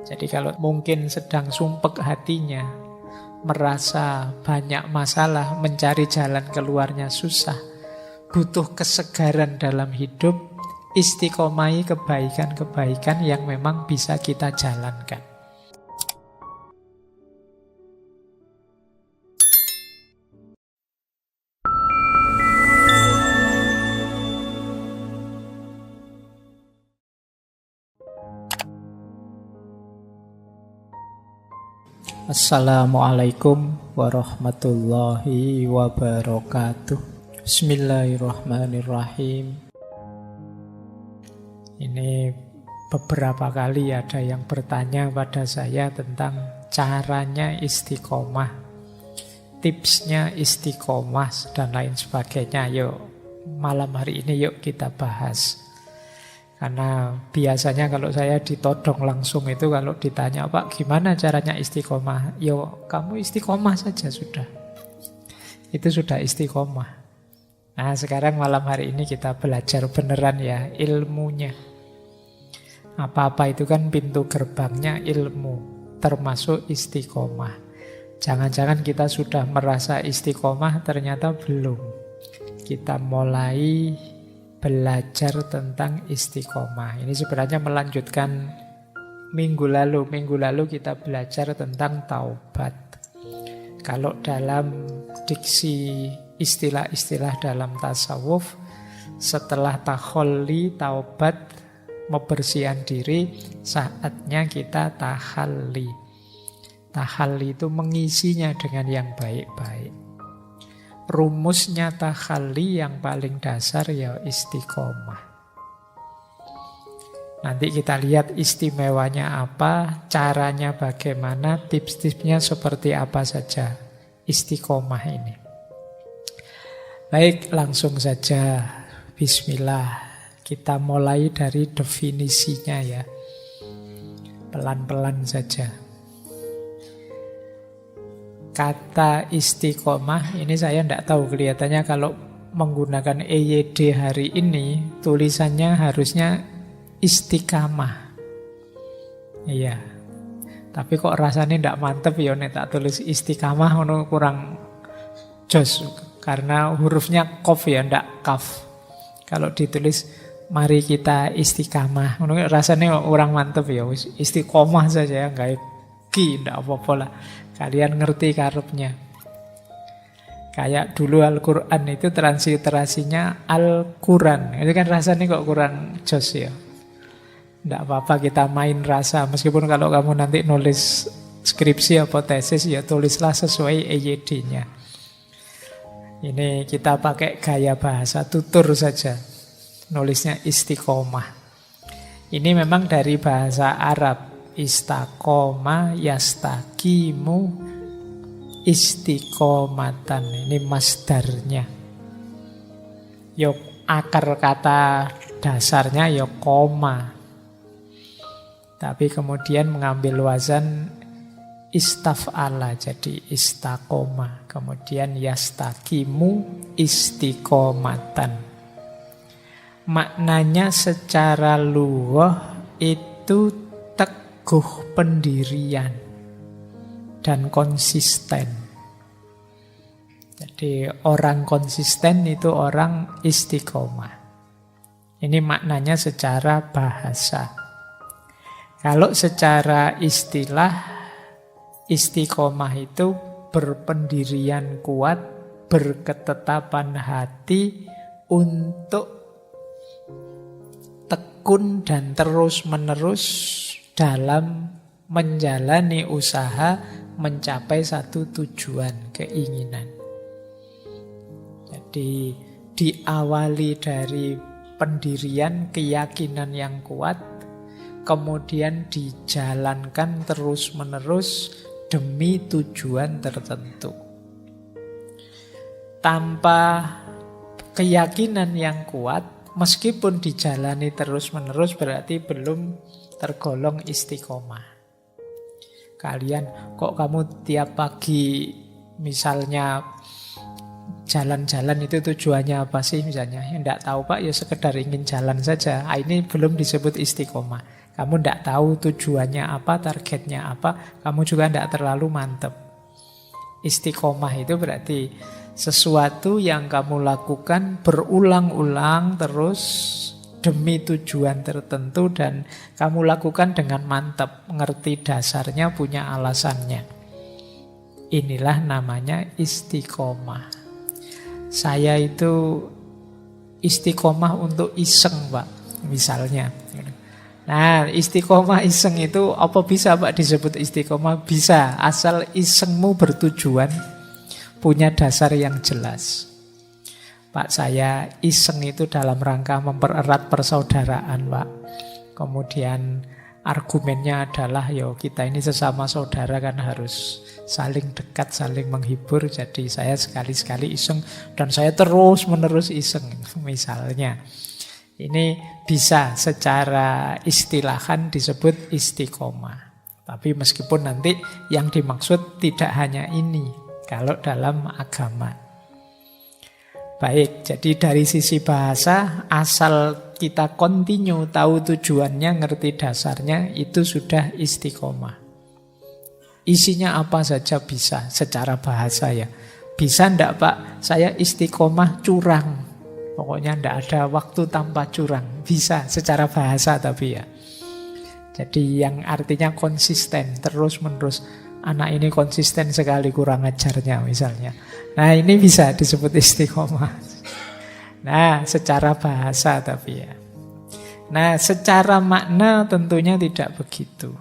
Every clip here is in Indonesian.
Jadi kalau mungkin sedang sumpek hatinya, merasa banyak masalah, mencari jalan keluarnya susah, butuh kesegaran dalam hidup, istiqomahi kebaikan-kebaikan yang memang bisa kita jalankan. Assalamualaikum warahmatullahi wabarakatuh. Bismillahirrahmanirrahim. Ini beberapa kali ada yang bertanya pada saya tentang caranya istiqomah, tipsnya istiqomah dan lain sebagainya. Yuk, malam hari ini yuk kita bahas. Karena biasanya kalau saya ditodong langsung itu kalau ditanya, Pak gimana caranya istiqomah? Yo kamu istiqomah saja sudah. Itu sudah istiqomah. Nah sekarang malam hari ini kita belajar beneran ya ilmunya. Apa-apa itu kan pintu gerbangnya ilmu, termasuk istiqomah. Jangan-jangan kita sudah merasa istiqomah ternyata belum. Kita mulai belajar tentang istiqomah. Ini sebenarnya melanjutkan minggu lalu. Minggu lalu kita belajar tentang taubat. Kalau dalam diksi istilah-istilah dalam tasawuf, setelah takholli, taubat, membersihkan diri, saatnya kita tahalli. Tahalli itu mengisinya dengan yang baik-baik. Rumusnya takhalli yang paling dasar ya istiqomah. Nanti kita lihat istimewanya apa, caranya bagaimana, tips-tipsnya seperti apa saja istiqomah ini. Baik, langsung saja. Bismillah. Kita mulai dari definisinya ya. Pelan-pelan saja. Kata istiqomah ini saya tidak tahu, kelihatannya kalau menggunakan EYD hari ini tulisannya harusnya istiqamah. Iya. Tapi kok rasanya tidak mantep ya nek tak tulis istiqamah kurang jos karena hurufnya qaf ya tidak kaf. Kalau ditulis mari kita istiqamah rasanya kurang mantep ya, istiqomah saja ya, enggak ki tidak apa-apa lah. Kalian ngerti karepnya. Kayak dulu Al-Quran itu transliterasinya Al-Quran. Itu kan rasanya kok kurang jos ya. Tidak apa-apa kita main rasa. Meskipun kalau kamu nanti nulis skripsi atau tesis ya tulislah sesuai EYD-nya. Ini kita pakai gaya bahasa tutur saja. Nulisnya istiqomah. Ini memang dari bahasa Arab. Istaqoma yastaqimu istiqomatan. Ini masdarnya. Yo akar kata dasarnya yo koma. Tapi kemudian mengambil wazan istaf'ala jadi istaqoma. Kemudian yastaqimu istiqomatan. Maknanya secara lughah itu teguh pendirian dan konsisten. Jadi orang konsisten itu orang istiqomah. Ini maknanya secara bahasa. Kalau secara istilah, istiqomah itu berpendirian kuat, berketetapan hati untuk tekun dan terus-menerus dalam menjalani usaha mencapai satu tujuan, keinginan. Jadi diawali dari pendirian, keyakinan yang kuat, kemudian dijalankan terus-menerus demi tujuan tertentu. Tanpa keyakinan yang kuat, meskipun dijalani terus-menerus berarti belum tergolong istiqomah. Kalian, kok kamu tiap pagi misalnya jalan-jalan itu tujuannya apa sih misalnya? Ya enggak tahu Pak, ya sekedar ingin jalan saja. Ini belum disebut istiqomah. Kamu tidak tahu tujuannya apa, targetnya apa, kamu juga tidak terlalu mantep. Istiqomah itu berarti sesuatu yang kamu lakukan berulang-ulang terus demi tujuan tertentu dan kamu lakukan dengan mantap, ngerti dasarnya, punya alasannya. Inilah namanya istiqomah. Saya itu istiqomah untuk iseng, Pak, misalnya. Nah, istiqomah iseng itu apa bisa, Pak, disebut istiqomah? Bisa, asal isengmu bertujuan, punya dasar yang jelas. Pak, saya iseng itu dalam rangka mempererat persaudaraan, Pak. Kemudian argumennya adalah, yo kita ini sesama saudara kan harus saling dekat, saling menghibur. Jadi saya sekali-sekali iseng dan saya terus-menerus iseng, misalnya. Ini bisa secara istilahan disebut istiqomah. Tapi meskipun nanti yang dimaksud tidak hanya ini kalau dalam agama. Baik, jadi dari sisi bahasa, asal kita continue, tahu tujuannya, ngerti dasarnya, itu sudah istiqomah. Isinya apa saja bisa, secara bahasa ya. Bisa ndak, Pak, saya istiqomah curang. Pokoknya ndak ada waktu tanpa curang. Bisa, secara bahasa tapi ya. Jadi yang artinya konsisten, terus-menerus. Anak ini konsisten sekali kurang ajarnya misalnya. Nah, ini bisa disebut istiqomah. Nah, secara bahasa tapi ya. Nah, secara makna tentunya tidak begitu.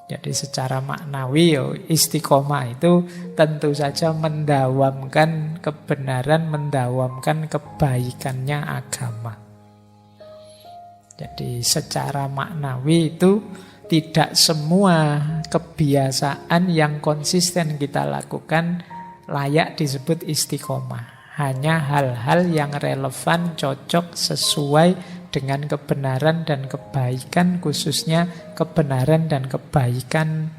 Jadi secara maknawi istiqomah itu tentu saja mendawamkan kebenaran, mendawamkan kebaikannya agama. Jadi secara maknawi itu tidak semua kebiasaan yang konsisten kita lakukan layak disebut istiqomah. Hanya hal-hal yang relevan, cocok, sesuai dengan kebenaran dan kebaikan, khususnya kebenaran dan kebaikan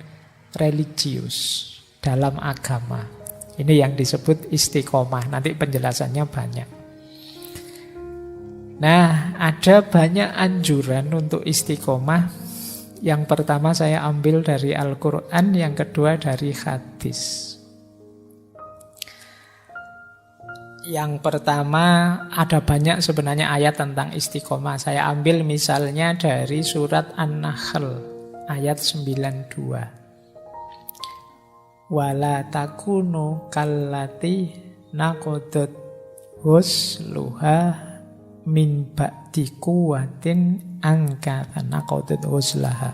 religius dalam agama. Ini yang disebut istiqomah. Nanti penjelasannya banyak. Nah, ada banyak anjuran untuk istiqomah. Yang pertama saya ambil dari Al-Quran, yang kedua dari hadis. Yang pertama, ada banyak sebenarnya ayat tentang istiqomah. Saya ambil misalnya dari surat An-Nahl, ayat 92. Wala takunu kallati naqadat husluha min ba'di quwwatin angkatan naqadat huslaha.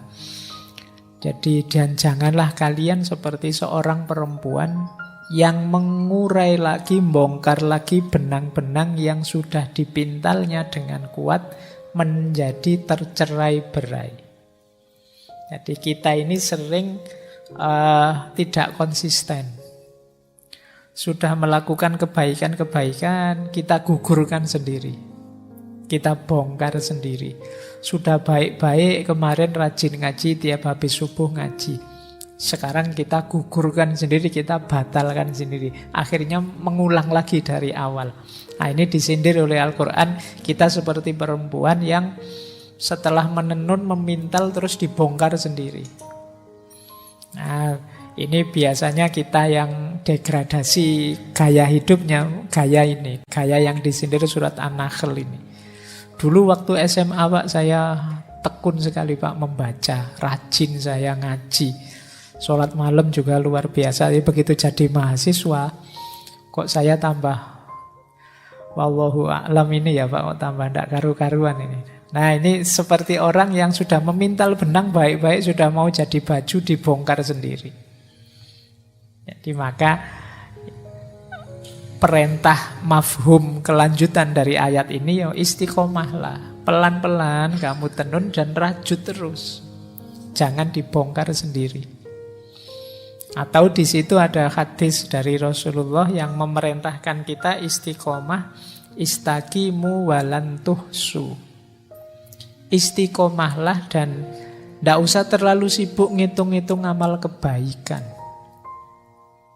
Jadi dan janganlah kalian seperti seorang perempuan yang mengurai lagi, bongkar lagi benang-benang yang sudah dipintalnya dengan kuat menjadi tercerai-berai. Jadi kita ini sering tidak konsisten. Sudah melakukan kebaikan-kebaikan, kita gugurkan sendiri. Kita bongkar sendiri. Sudah baik-baik, kemarin rajin ngaji, tiap habis subuh ngaji. Sekarang kita gugurkan sendiri, kita batalkan sendiri. Akhirnya mengulang lagi dari awal. Nah, ini disindir oleh Al-Quran. Kita seperti perempuan yang setelah menenun, memintal, terus dibongkar sendiri. Nah, ini biasanya kita yang degradasi gaya hidupnya, gaya ini. Gaya yang disindir surat An-Nahl ini. Dulu waktu SMA, Pak, saya tekun sekali, Pak, membaca. Rajin saya ngaji. Sholat malam juga luar biasa. Jadi begitu jadi mahasiswa, kok saya tambah wallahu a'lam ini ya, Pak, kok tambah ndak karu-karuan ini. Nah, ini seperti orang yang sudah memintal benang baik-baik, sudah mau jadi baju, dibongkar sendiri. Jadi maka perintah mafhum kelanjutan dari ayat ini ya istiqomahlah. Pelan-pelan kamu tenun dan rajut terus. Jangan dibongkar sendiri. Atau di situ ada hadis dari Rasulullah yang memerintahkan kita istiqomah, istaqimu walantuhsu. Istiqomahlah dan tidak usah terlalu sibuk ngitung-ngitung amal kebaikan.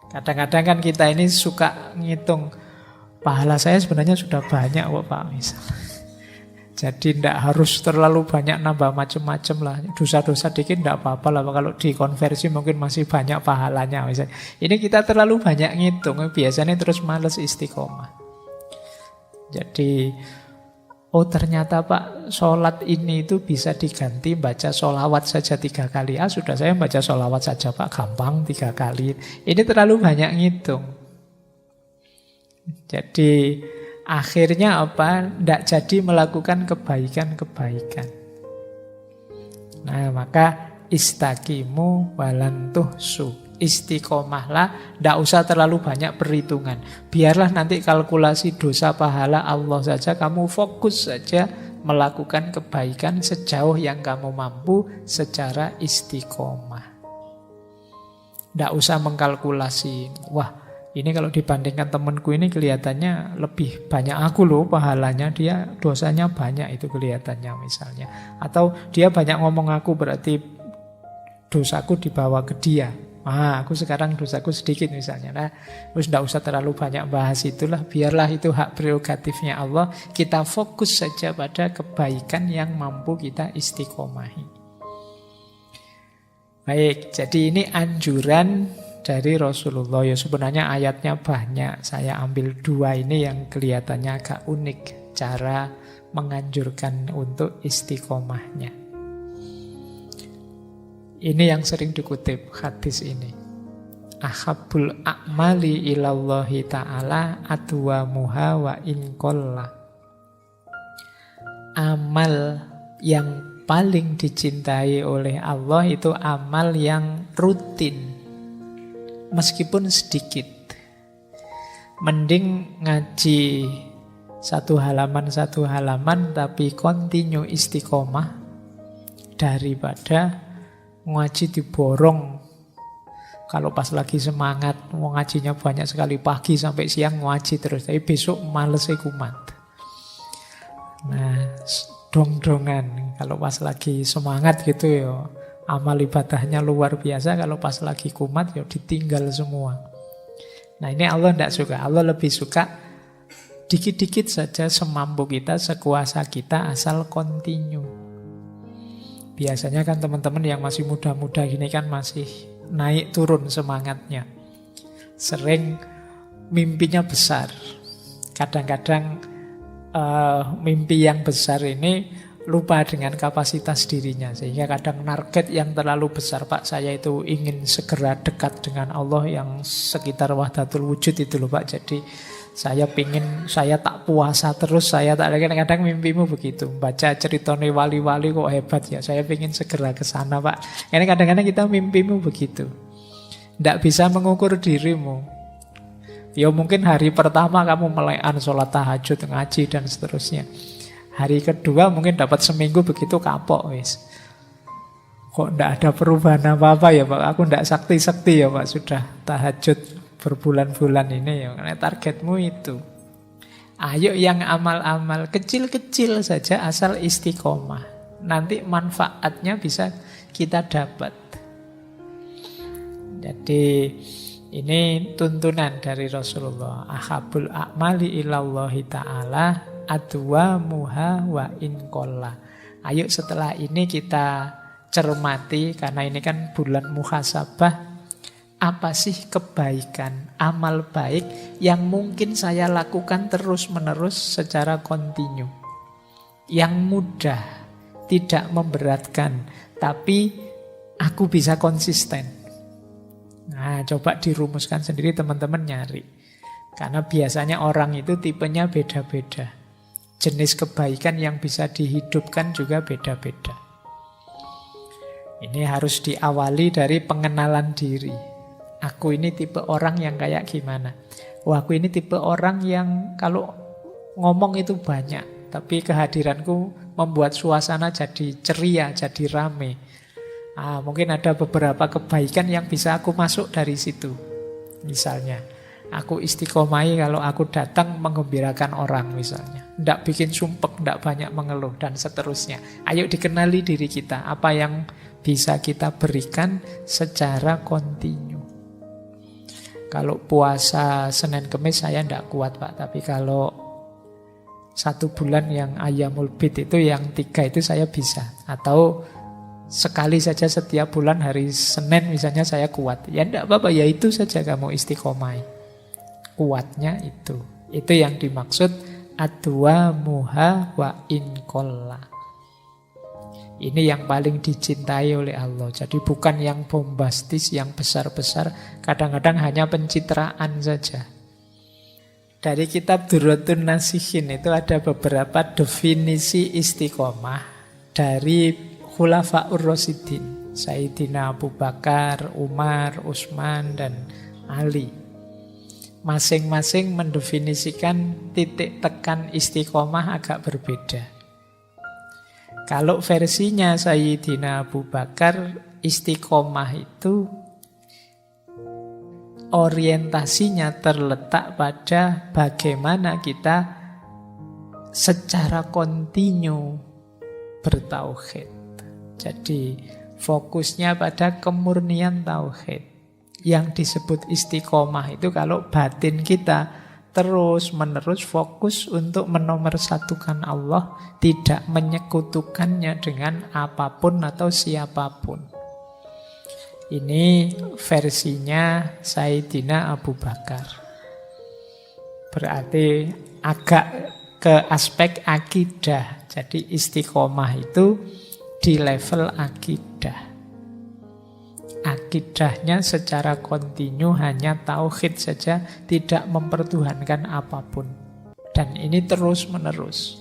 Kadang-kadang kan kita ini suka ngitung, pahala saya sebenarnya sudah banyak kok, Pak, misal. Jadi tidak harus terlalu banyak nambah macam-macam lah. Dosa-dosa dikit tidak apa-apa lah. Kalau dikonversi mungkin masih banyak pahalanya. Misalnya. Ini kita terlalu banyak ngitung. Biasanya terus males istiqomah. Jadi, oh ternyata Pak, sholat ini itu bisa diganti baca sholawat saja 3 kali. Sudah saya baca sholawat saja Pak, gampang 3 kali. Ini terlalu banyak ngitung. Jadi akhirnya apa? Tidak jadi melakukan kebaikan-kebaikan. Nah, maka istaqimu walantuh su. Istiqomahlah, tidak usah terlalu banyak perhitungan. Biarlah nanti kalkulasi dosa pahala Allah saja, kamu fokus saja melakukan kebaikan sejauh yang kamu mampu secara istiqomah. Tidak usah mengkalkulasi, wah ini kalau dibandingkan temanku ini kelihatannya lebih banyak aku loh pahalanya, dia dosanya banyak itu kelihatannya misalnya. Atau dia banyak ngomong aku berarti dosaku dibawa ke dia. Aku sekarang dosaku sedikit misalnya. Nah, terus tidak usah terlalu banyak bahas itulah. Biarlah itu hak prerogatifnya Allah. Kita fokus saja pada kebaikan yang mampu kita istiqomahi. Baik, jadi ini anjuran dari Rasulullah. Ya sebenarnya ayatnya banyak. Saya ambil 2 ini yang kelihatannya agak unik. Cara menganjurkan untuk istiqomahnya. Ini yang sering dikutip hadis ini. Ahabbul a'mali ilallahi ta'ala adwamuha wa in qalla. Amal yang paling dicintai oleh Allah itu amal yang rutin. Meskipun sedikit. Mending ngaji 1 halaman tapi continue istiqomah daripada ngaji diborong. Kalau pas lagi semangat mau ngajinya banyak sekali pagi sampai siang ngaji terus, tapi besok males kumat. Nah, dong-dongan kalau pas lagi semangat gitu ya amal ibadahnya luar biasa, kalau pas lagi kumat ya ditinggal semua. Nah, ini Allah tidak suka. Allah lebih suka dikit-dikit saja semampu kita, sekuasa kita, asal continue. Biasanya kan teman-teman yang masih muda-muda gini kan masih naik turun semangatnya. Sering mimpinya besar. Kadang-kadang mimpi yang besar ini lupa dengan kapasitas dirinya. Sehingga kadang target yang terlalu besar. Pak, saya itu ingin segera dekat dengan Allah yang sekitar wahdatul wujud itu loh Pak. Jadi saya tak puasa terus, saya tak, kadang-kadang mimpimu begitu. Baca ceritanya wali-wali kok hebat ya, saya ingin segera ke sana Pak. Ini kadang-kadang kita mimpimu begitu. Tidak bisa mengukur dirimu. Ya mungkin hari pertama kamu melekan sholat tahajud, ngaji dan seterusnya. Hari kedua mungkin dapat seminggu begitu kapok wis. Kok tidak ada perubahan apa-apa ya Pak, aku tidak sakti-sakti ya Pak, sudah tahajud berbulan-bulan ini ya, karena targetmu itu. Ayo yang amal-amal kecil-kecil saja asal istiqomah. Nanti manfaatnya bisa kita dapat. Jadi ini tuntunan dari Rasulullah. Ahabul a'mali ilallahi ta'ala adwamuha wa in qalla. Ayo setelah ini kita cermati, karena ini kan bulan muhasabah. Apa sih kebaikan, amal baik yang mungkin saya lakukan terus-menerus secara kontinu. Yang mudah, tidak memberatkan, tapi aku bisa konsisten. Nah, coba dirumuskan sendiri teman-teman nyari. Karena biasanya orang itu tipenya beda-beda. Jenis kebaikan yang bisa dihidupkan juga beda-beda. Ini harus diawali dari pengenalan diri. Aku ini tipe orang yang kayak gimana? Aku ini tipe orang yang kalau ngomong itu banyak, tapi kehadiranku membuat suasana jadi ceria, jadi rame. Mungkin ada beberapa kebaikan yang bisa aku masuk dari situ. Misalnya, aku istiqomahi kalau aku datang menggembirakan orang misalnya. Tidak bikin sumpek, tidak banyak mengeluh, dan seterusnya. Ayo dikenali diri kita, apa yang bisa kita berikan secara kontinu. Kalau puasa Senin Kemis saya tidak kuat Pak, tapi kalau 1 bulan yang Ayyamul Bid itu, yang 3 itu saya bisa. Atau sekali saja setiap bulan hari Senin misalnya saya kuat. Ya enggak apa-apa, ya itu saja kamu istiqomah. Kuatnya itu. Itu yang dimaksud adwa muha wa inkolla. Ini yang paling dicintai oleh Allah. Jadi bukan yang bombastis, yang besar-besar. Kadang-kadang hanya pencitraan saja. Dari kitab Durratun Nasihin itu ada beberapa definisi istiqomah dari Khulafaur Rasyidin, Sayyidina Abu Bakar, Umar, Utsman, dan Ali. Masing-masing mendefinisikan titik tekan istiqomah agak berbeda. Kalau versinya Sayyidina Abu Bakar, istiqomah itu orientasinya terletak pada bagaimana kita secara kontinu bertauhid. Jadi fokusnya pada kemurnian tauhid. Yang disebut istiqomah itu kalau batin kita terus-menerus fokus untuk menomorsatukan Allah, tidak menyekutukannya dengan apapun atau siapapun. Ini versinya Sayyidina Abu Bakar. Berarti agak ke aspek akidah. Jadi istiqomah itu di level akidah. Akidahnya secara kontinu hanya tauhid saja, tidak mempertuhankan apapun. Dan ini terus-menerus.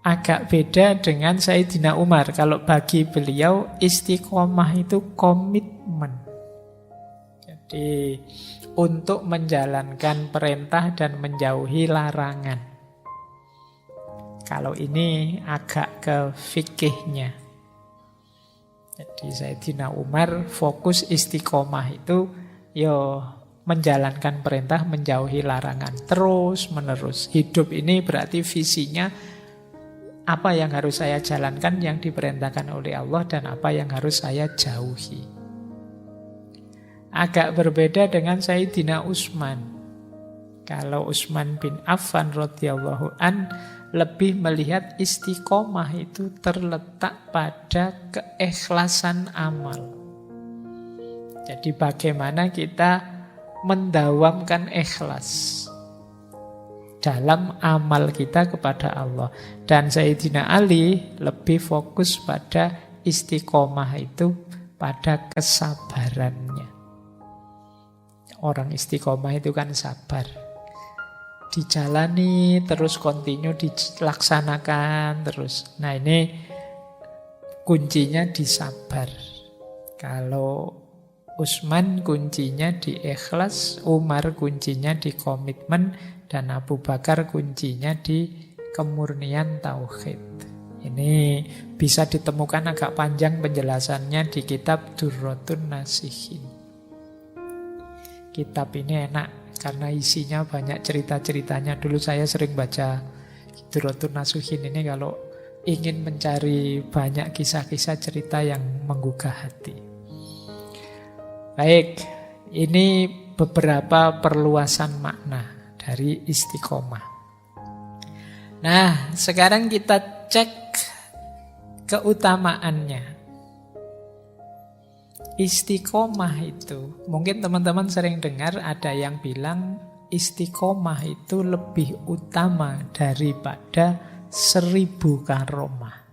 Agak beda dengan Sayyidina Umar. Kalau bagi beliau istiqomah itu komitmen. Jadi untuk menjalankan perintah dan menjauhi larangan. Kalau ini agak ke fikihnya. Jadi Sayyidina Umar fokus istiqomah itu menjalankan perintah, menjauhi larangan. Terus menerus. Hidup ini berarti visinya apa yang harus saya jalankan yang diperintahkan oleh Allah dan apa yang harus saya jauhi. Agak berbeda dengan Sayyidina Utsman. Kalau Utsman bin Affan radhiyallahu an lebih melihat istiqomah itu terletak pada keikhlasan amal. Jadi bagaimana kita mendawamkan ikhlas dalam amal kita kepada Allah. Dan Sayyidina Ali lebih fokus pada istiqomah itu pada kesabarannya. Orang istiqomah itu kan sabar. Dijalani terus, kontinu dilaksanakan terus. Nah ini kuncinya di sabar. Kalau Utsman kuncinya di ikhlas, Umar kuncinya di komitmen, dan Abu Bakar kuncinya di kemurnian tauhid. Ini bisa ditemukan agak panjang penjelasannya di kitab Durratun Nasihin. Kitab ini enak karena isinya banyak cerita-ceritanya. Dulu saya sering baca Durratun Nasihin ini kalau ingin mencari banyak kisah-kisah cerita yang menggugah hati. Baik, ini beberapa perluasan makna dari istiqomah. Nah, sekarang kita cek keutamaannya. Istiqomah itu, mungkin teman-teman sering dengar ada yang bilang istiqomah itu lebih utama daripada 1000 karomah.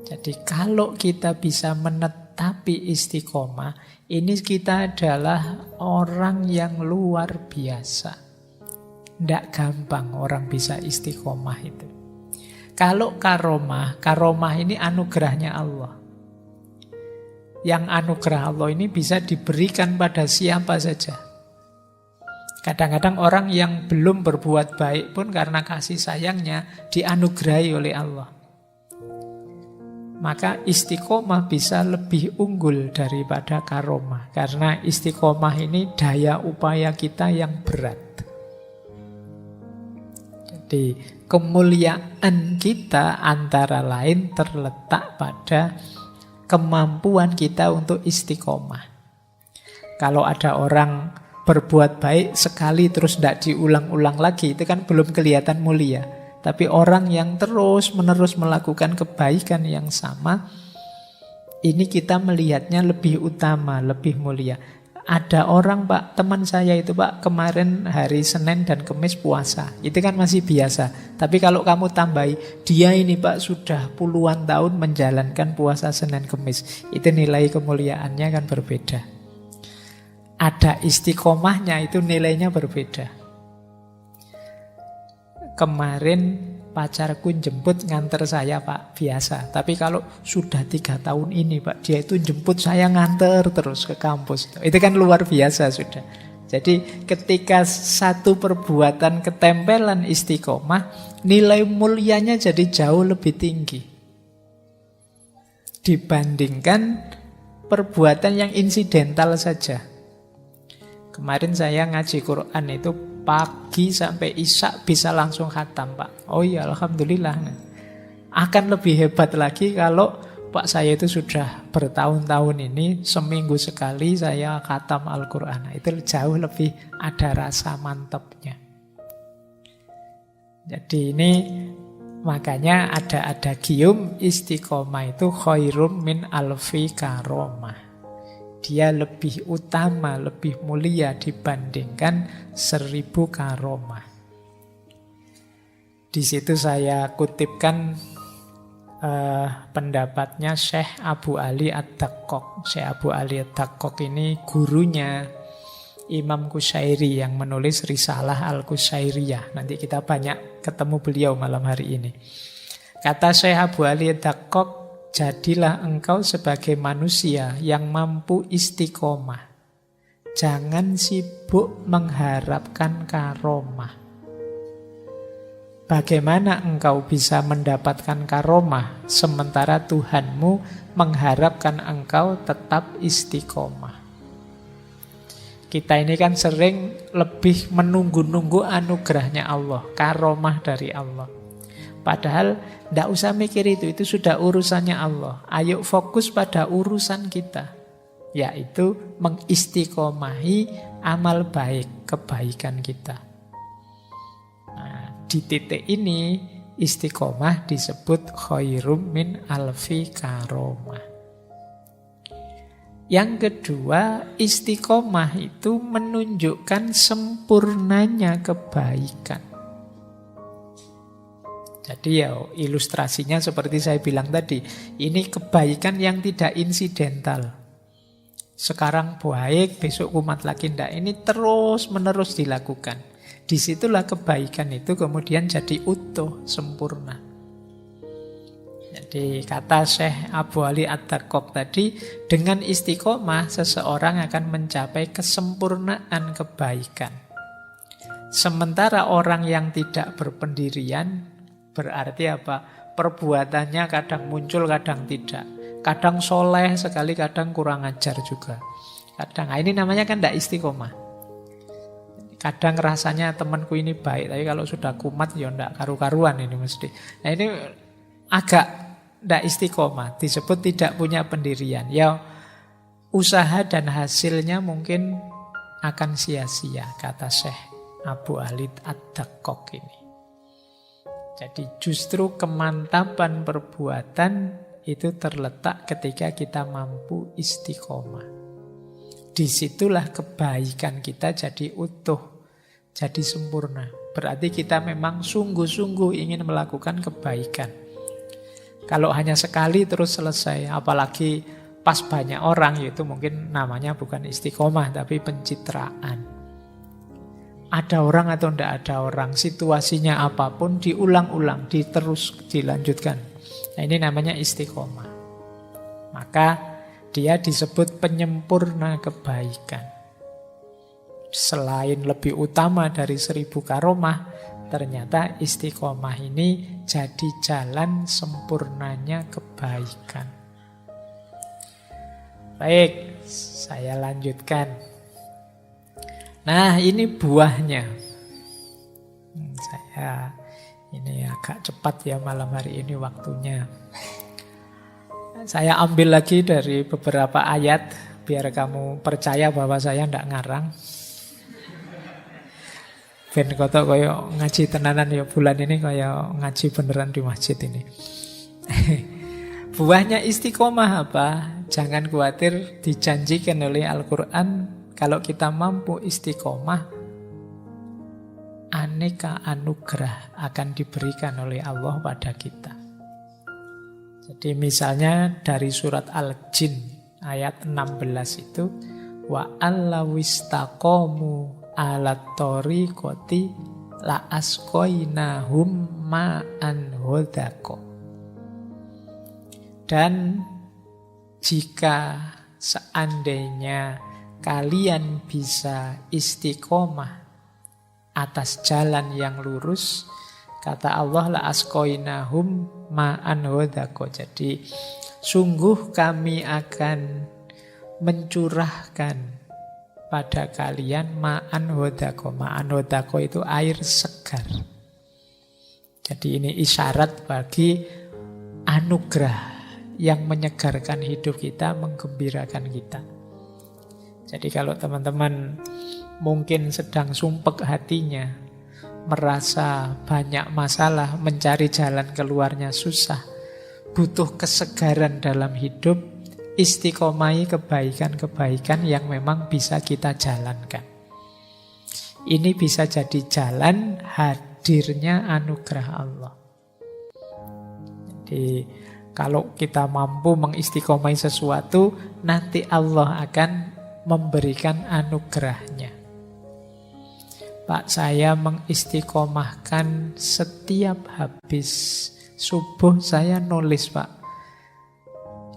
Jadi kalau kita bisa menetapi istiqomah, ini kita adalah orang yang luar biasa. Tidak gampang orang bisa istiqomah itu. Kalau karomah ini anugerahnya Allah. Yang anugerah Allah ini bisa diberikan pada siapa saja. Kadang-kadang orang yang belum berbuat baik pun karena kasih sayangnya dianugerahi oleh Allah. Maka istiqomah bisa lebih unggul daripada karomah. Karena istiqomah ini daya upaya kita yang berat. Jadi kemuliaan kita antara lain terletak pada kemampuan kita untuk istiqomah. Kalau ada orang berbuat baik sekali terus tidak diulang-ulang lagi, itu kan belum kelihatan mulia. Tapi orang yang terus-menerus melakukan kebaikan yang sama, ini kita melihatnya lebih utama, lebih mulia. Ada orang, Pak, teman saya itu, Pak, kemarin hari Senin dan Kamis puasa. Itu kan masih biasa. Tapi kalau kamu tambahi, dia ini, Pak, sudah puluhan tahun menjalankan puasa Senin Kamis. Itu nilai kemuliaannya kan berbeda. Ada istiqomahnya, itu nilainya berbeda. Kemarin pacarku jemput nganter saya, Pak, biasa. Tapi kalau sudah 3 tahun ini, Pak, dia itu jemput saya nganter terus ke kampus. Itu kan luar biasa sudah. Jadi ketika satu perbuatan ketempelan istiqomah, nilai mulianya jadi jauh lebih tinggi dibandingkan perbuatan yang insidental saja. Kemarin saya ngaji Quran itu pagi sampai isya bisa langsung khatam, Pak. Oh iya, alhamdulillah. Akan lebih hebat lagi kalau Pak saya itu sudah bertahun-tahun ini seminggu sekali saya khatam Al-Quran. Itu jauh lebih ada rasa mantapnya. Jadi ini makanya ada gium istiqomah itu khairum min alfi karomah. Dia lebih utama, lebih mulia dibandingkan 1000 karomah. Di situ saya kutipkan pendapatnya Syekh Abu Ali Ad-Daqqaq. Syekh Abu Ali Ad-Daqqaq ini gurunya Imam Qushairi yang menulis Risalah Al-Qushairiyah. Nanti kita banyak ketemu beliau malam hari ini. Kata Syekh Abu Ali Ad-Daqqaq, jadilah engkau sebagai manusia yang mampu istiqomah. Jangan sibuk mengharapkan karomah. Bagaimana engkau bisa mendapatkan karomah sementara Tuhanmu mengharapkan engkau tetap istiqomah? Kita ini kan sering lebih menunggu-nunggu anugerahnya Allah, karomah dari Allah. Padahal tidak usah mikir itu sudah urusannya Allah. Ayo fokus pada urusan kita, yaitu mengistiqomahi amal baik, kebaikan kita. Nah, di titik ini istiqomah disebut khairum min alfi karomah. Yang kedua, istiqomah itu menunjukkan sempurnanya kebaikan. Jadi ya ilustrasinya seperti saya bilang tadi, ini kebaikan yang tidak insidental. Sekarang baik, besok kumat lagi enggak. Ini terus menerus dilakukan. Disitulah kebaikan itu kemudian jadi utuh, sempurna. Jadi kata Syekh Abu Ali Ad-Daqqaq tadi, dengan istiqomah seseorang akan mencapai kesempurnaan kebaikan. Sementara orang yang tidak berpendirian, berarti apa? Perbuatannya kadang muncul, kadang tidak. Kadang soleh sekali, kadang kurang ajar juga. Kadang, ini namanya kan tidak istiqomah. Kadang rasanya temanku ini baik, tapi kalau sudah kumat ya tidak karu-karuan ini mesti. Nah ini agak tidak istiqomah, disebut tidak punya pendirian. Ya usaha dan hasilnya mungkin akan sia-sia, kata Syekh Abu Ali Ad-Daqqaq ini. Jadi justru kemantapan perbuatan itu terletak ketika kita mampu istiqomah. Disitulah kebaikan kita jadi utuh, jadi sempurna. Berarti kita memang sungguh-sungguh ingin melakukan kebaikan. Kalau hanya sekali terus selesai, apalagi pas banyak orang, itu mungkin namanya bukan istiqomah tapi pencitraan. Ada orang atau tidak ada orang, situasinya apapun diulang-ulang, terus dilanjutkan. Nah ini namanya istiqomah. Maka dia disebut penyempurna kebaikan. Selain lebih utama dari 1000 karomah, ternyata istiqomah ini jadi jalan sempurnanya kebaikan. Baik, saya lanjutkan. Nah ini buahnya. Saya ini agak cepat ya malam hari ini waktunya. Saya ambil lagi dari beberapa ayat biar kamu percaya bahwa saya tidak ngarang. Ben kotok kaya ngaji tenanan ya bulan ini kaya ngaji beneran di masjid ini. Buahnya istiqomah apa? Jangan khawatir, dijanjikan oleh Al-Quran kalau kita mampu istiqomah, aneka anugerah akan diberikan oleh Allah pada kita. Jadi misalnya dari surat Al-Jin ayat 16 itu, wa allawistaqomu alat tariqati la asqainahum ma'an hodako. Dan jika seandainya kalian bisa istiqomah atas jalan yang lurus, kata Allah, la asqainahum ma'an hodako. Jadi sungguh kami akan mencurahkan pada kalian ma'an hodako. Ma'an hodako itu air segar. Jadi ini isyarat bagi anugerah yang menyegarkan hidup kita, menggembirakan kita. Jadi kalau teman-teman mungkin sedang sumpek hatinya, merasa banyak masalah, mencari jalan keluarnya susah, butuh kesegaran dalam hidup, istiqomahi kebaikan-kebaikan yang memang bisa kita jalankan. Ini bisa jadi jalan hadirnya anugerah Allah. Jadi kalau kita mampu mengistiqomahi sesuatu, nanti Allah akan memberikan anugerahnya. Pak, saya mengistiqomahkan setiap habis subuh saya nulis, Pak.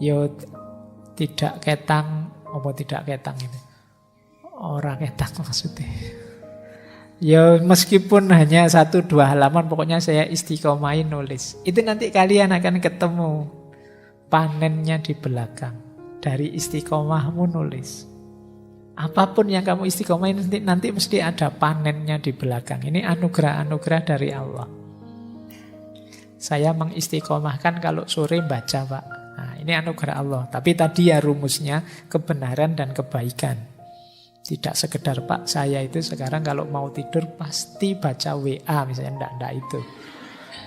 Yo tidak ketang, apa tidak ketang ini? Orang ketang maksudnya. Ya meskipun hanya 1-2 halaman, pokoknya saya istiqomahin nulis. Itu nanti kalian akan ketemu panennya di belakang. Dari istiqomahmu nulis. Apapun yang kamu istiqomahin nanti mesti ada panennya di belakang. Ini anugerah-anugerah dari Allah. Saya mengistiqomahkan kalau sore baca, Pak. Nah, ini anugerah Allah. Tapi tadi ya rumusnya kebenaran dan kebaikan. Tidak sekedar, Pak, saya itu sekarang kalau mau tidur pasti baca WA misalnya. Enggak itu.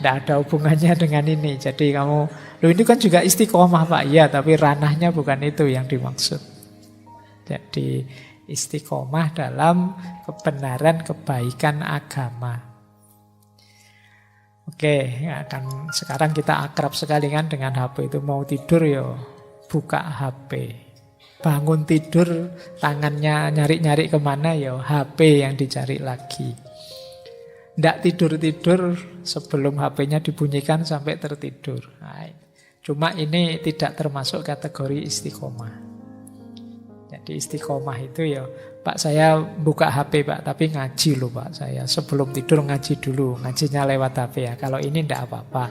Enggak ada hubungannya dengan ini. Jadi kamu, loh ini kan juga istiqomah, Pak. Iya, tapi ranahnya bukan itu yang dimaksud. Jadi istiqomah dalam kebenaran kebaikan agama. Oke, kan sekarang kita akrab sekali kan dengan HP itu. Mau tidur ya buka HP. Bangun tidur, tangannya nyari-nyari kemana ya HP yang dicari lagi. Nggak tidur-tidur sebelum HP-nya dibunyikan sampai tertidur. Nah, cuma ini tidak termasuk kategori istiqomah. Jadi istiqomah itu ya, Pak saya buka HP Pak, tapi ngaji loh Pak saya. Sebelum tidur ngaji dulu, ngajinya lewat HP ya. Kalau ini nggak apa-apa.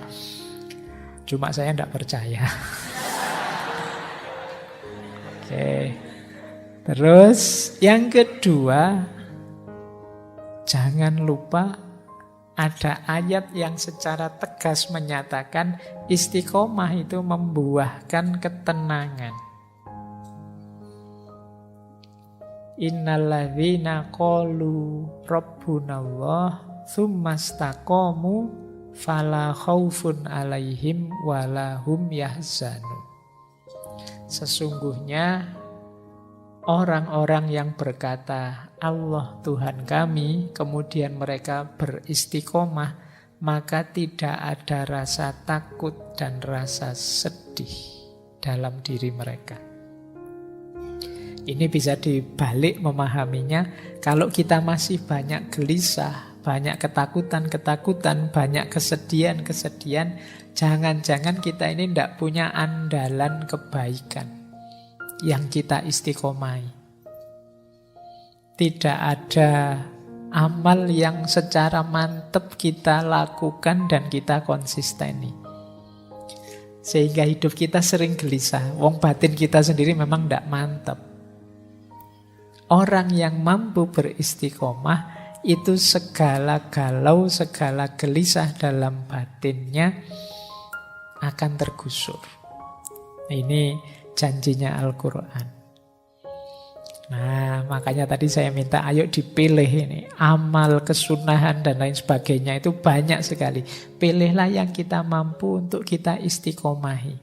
Cuma saya nggak percaya. Oke. Terus yang kedua, jangan lupa ada ayat yang secara tegas menyatakan istiqomah itu membuahkan ketenangan. Innalladzina qalu rabbunallah tsumastaqamu fala khaufun alaihim wala hum yahzanun. Sesungguhnya orang-orang yang berkata Allah Tuhan kami, kemudian mereka beristiqomah, maka tidak ada rasa takut dan rasa sedih dalam diri mereka. Ini bisa dibalik memahaminya, kalau kita masih banyak gelisah, banyak ketakutan-ketakutan, banyak kesedihan-kesedihan, jangan-jangan kita ini tidak punya andalan kebaikan yang kita istiqomahi. Tidak ada amal yang secara mantap kita lakukan dan kita konsisteni. Sehingga hidup kita sering gelisah. Wong batin kita sendiri memang tidak mantap. Orang yang mampu beristiqomah itu segala galau, segala gelisah dalam batinnya akan tergusur. Ini janjinya Al-Quran. Nah, makanya tadi saya minta ayo dipilih ini. Amal, kesunahan, dan lain sebagainya itu banyak sekali. Pilihlah yang kita mampu untuk kita istiqomahi.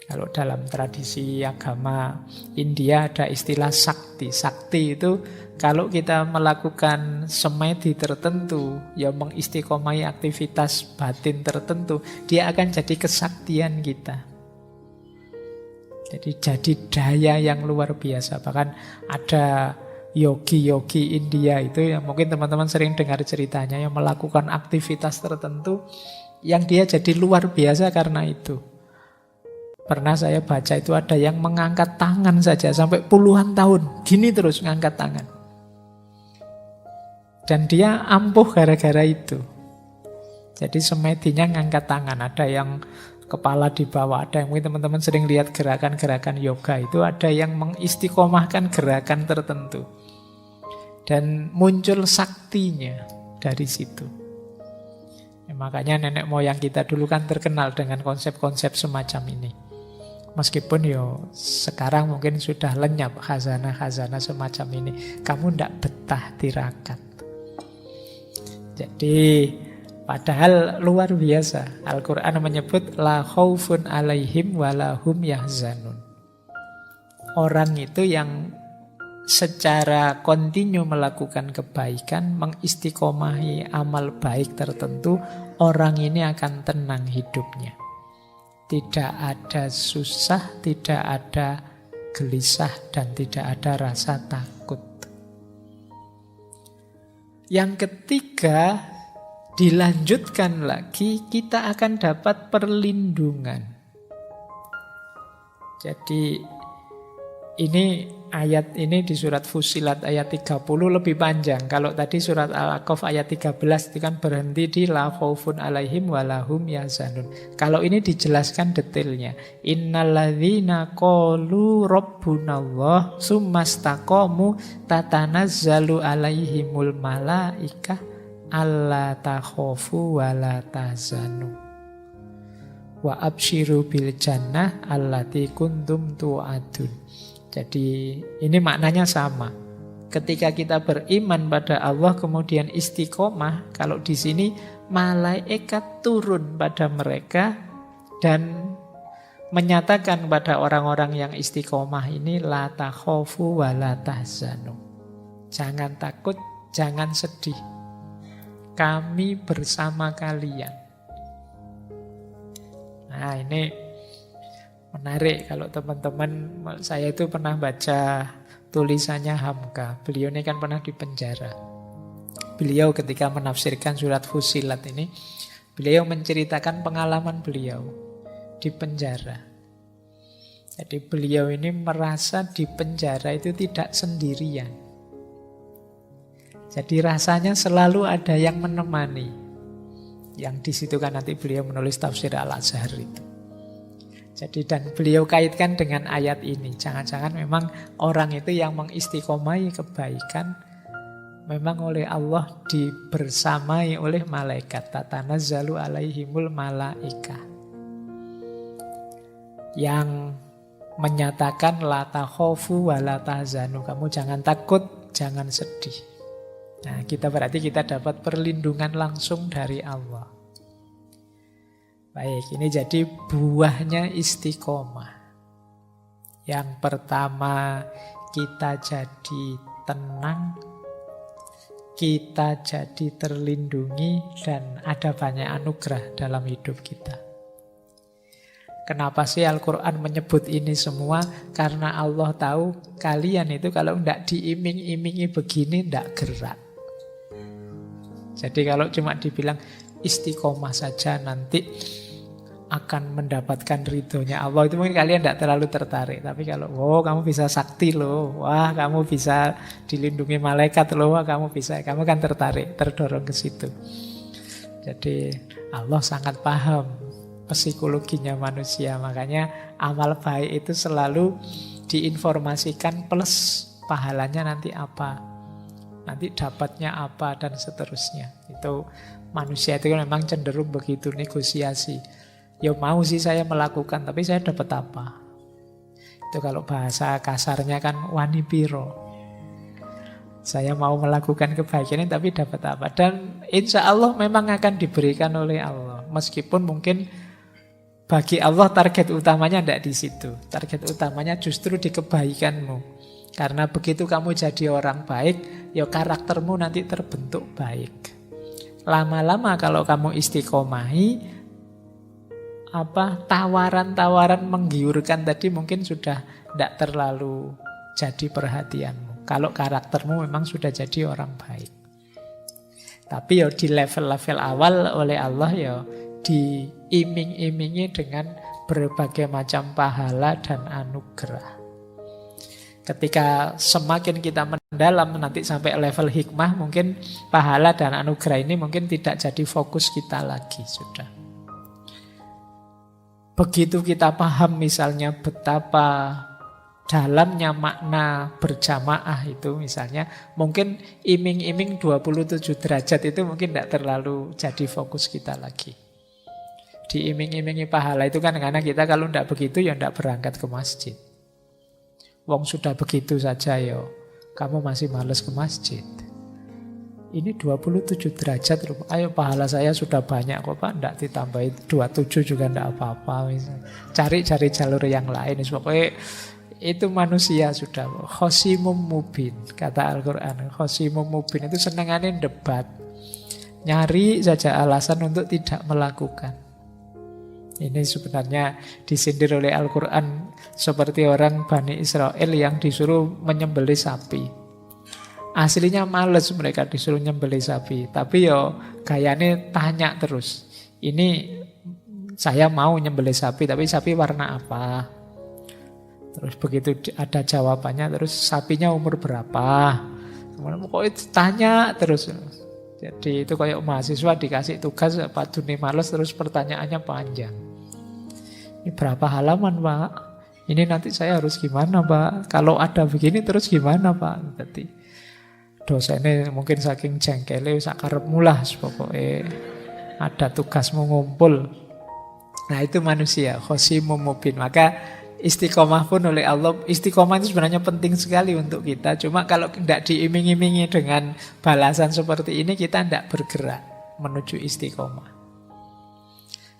Kalau dalam tradisi agama India ada istilah sakti. Sakti itu kalau kita melakukan semedi tertentu, yang mengistiqomahi aktivitas batin tertentu, dia akan jadi kesaktian kita. Jadi daya yang luar biasa. Bahkan ada yogi-yogi India itu yang mungkin teman-teman sering dengar ceritanya, yang melakukan aktivitas tertentu yang dia jadi luar biasa karena itu. Pernah saya baca itu ada yang mengangkat tangan saja sampai puluhan tahun. Gini terus ngangkat tangan. Dan dia ampuh gara-gara itu. Jadi semedinya ngangkat tangan. Ada yang kepala di bawah, ada yang mungkin teman-teman sering lihat gerakan-gerakan yoga itu, ada yang mengistiqomahkan gerakan tertentu dan muncul saktinya dari situ. Ya, makanya nenek moyang kita dulu kan terkenal dengan konsep-konsep semacam ini. Meskipun sekarang mungkin sudah lenyap khazanah-khazanah semacam ini. Kamu ndak betah tirakat. Jadi padahal luar biasa. Al-Quran menyebut la khaufun alaihim walahum yahzanun. Orang itu yang secara kontinu melakukan kebaikan, mengistiqomahi amal baik tertentu, orang ini akan tenang hidupnya. Tidak ada susah, tidak ada gelisah, dan tidak ada rasa takut. Yang ketiga, dilanjutkan lagi, kita akan dapat perlindungan. Jadi ini ayat ini di surat Fussilat ayat 30 lebih panjang. Kalau tadi surat Al-A'qaf ayat 13 itu kan berhenti di la khaufun alaihim walahum yahzanun. Kalau ini dijelaskan detailnya. Innalladzina qalu rabbunallah tsumastaqamu tatanazzalu alaihimul malaikah alla takhofu wa la tahzanu wa absyiru bil jannah allati kuntum tu'adun. Jadi ini maknanya sama. Ketika kita beriman pada Allah kemudian istiqomah, kalau di sini malaikat turun pada mereka dan menyatakan pada orang-orang yang istiqomah ini la takhofu wa la tahzanu. Jangan takut, jangan sedih. Kami bersama kalian. Nah, ini menarik kalau teman-teman, saya itu pernah baca tulisannya Hamka. Beliau ini kan pernah di penjara. Beliau ketika menafsirkan surat Fussilat ini, beliau menceritakan pengalaman beliau di penjara. Jadi beliau ini merasa di penjara itu tidak sendirian. Jadi rasanya selalu ada yang menemani. Yang di situ kan nanti beliau menulis tafsir Al-Azhar itu. Jadi dan beliau kaitkan dengan ayat ini. Jangan-jangan memang orang itu yang mengistiqomai kebaikan memang oleh Allah dibersamai oleh malaikat. Tatanazzalu alaihimul malaikah. Yang menyatakan la takhofu wa la tahzanu. Kamu jangan takut, jangan sedih. Nah, berarti kita dapat perlindungan langsung dari Allah. Baik, ini jadi buahnya istiqomah. Yang pertama, kita jadi tenang, kita jadi terlindungi, dan ada banyak anugerah dalam hidup kita. Kenapa sih Al-Quran menyebut ini semua? Karena Allah tahu kalian itu kalau tidak diiming-imingi begini tidak gerak. Jadi kalau cuma dibilang istiqomah saja nanti akan mendapatkan ridhonya Allah, itu mungkin kalian tidak terlalu tertarik. Tapi kalau kamu bisa sakti loh, wah kamu bisa dilindungi malaikat loh, wah kamu bisa, kamu kan tertarik, terdorong ke situ. Jadi Allah sangat paham psikologinya manusia, makanya amal baik itu selalu diinformasikan plus pahalanya nanti apa, nanti dapatnya apa, dan seterusnya. Itu manusia itu kan memang cenderung begitu, negosiasi. Ya mau sih saya melakukan, tapi saya dapat apa? Itu kalau bahasa kasarnya kan wani piro. Saya mau melakukan kebaikan tapi dapat apa? Dan insya Allah memang akan diberikan oleh Allah. Meskipun mungkin bagi Allah target utamanya tidak di situ. Target utamanya justru di kebaikanmu. Karena begitu kamu jadi orang baik, ya karaktermu nanti terbentuk baik. Lama-lama kalau kamu istiqomahi, tawaran-tawaran menggiurkan tadi mungkin sudah tidak terlalu jadi perhatianmu. Kalau karaktermu memang sudah jadi orang baik. Tapi ya di level-level awal oleh Allah ya diiming-imingi dengan berbagai macam pahala dan anugerah. Ketika semakin kita mendalam nanti sampai level hikmah, mungkin pahala dan anugerah ini mungkin tidak jadi fokus kita lagi sudah. Begitu kita paham misalnya betapa dalamnya makna berjamaah itu misalnya, mungkin iming-iming 27 derajat itu mungkin tidak terlalu jadi fokus kita lagi. Diiming-imingi pahala itu kan karena kita kalau tidak begitu ya tidak berangkat ke masjid. Wong sudah begitu saja ya, kamu masih malas ke masjid. Ini 27 derajat loh. Ayo pahala saya sudah banyak kok Pak, tidak ditambahin 27 juga tidak apa-apa. Cari jalur yang lain. Pokoknya itu manusia sudah. Khosimum mubin, kata Al-Quran. Khosimum mubin itu senangannya debat. Nyari saja alasan untuk tidak melakukan. Ini sebenarnya disindir oleh Al-Quran seperti orang Bani Israel yang disuruh menyembelih sapi. Aslinya males mereka disuruh nyembelih sapi, tapi yo gayanya tanya terus. Ini saya mau nyembelih sapi, tapi sapi warna apa? Terus begitu ada jawabannya, terus sapinya umur berapa? Pokoknya tanya terus. Jadi itu kayak mahasiswa dikasih tugas Pak Duni males terus pertanyaannya panjang. Ini berapa halaman Pak? Ini nanti saya harus gimana Pak? Kalau ada begini terus gimana Pak? Jadi dosennya mungkin saking jengkelnya sakarepmu lah pokoknya ada tugasmu ngumpul. Nah itu manusia khosimum mubin. Maka istiqomah pun oleh Allah, istiqomah itu sebenarnya penting sekali untuk kita. Cuma kalau tidak diiming-imingi dengan balasan seperti ini, kita tidak bergerak menuju istiqomah.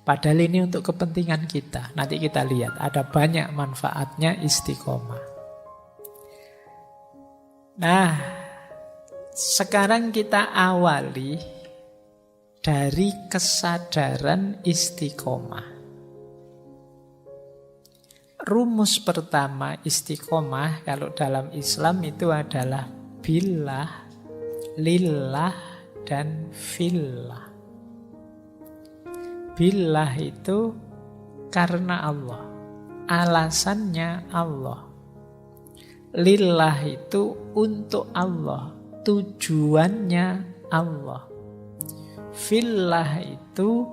Padahal ini untuk kepentingan kita. Nanti kita lihat, ada banyak manfaatnya istiqomah. Nah, sekarang kita awali dari kesadaran istiqomah. Rumus pertama istiqomah kalau dalam Islam itu adalah billah, lillah, dan fillah. Billah itu karena Allah, alasannya Allah. Lillah itu untuk Allah, tujuannya Allah. Fillah itu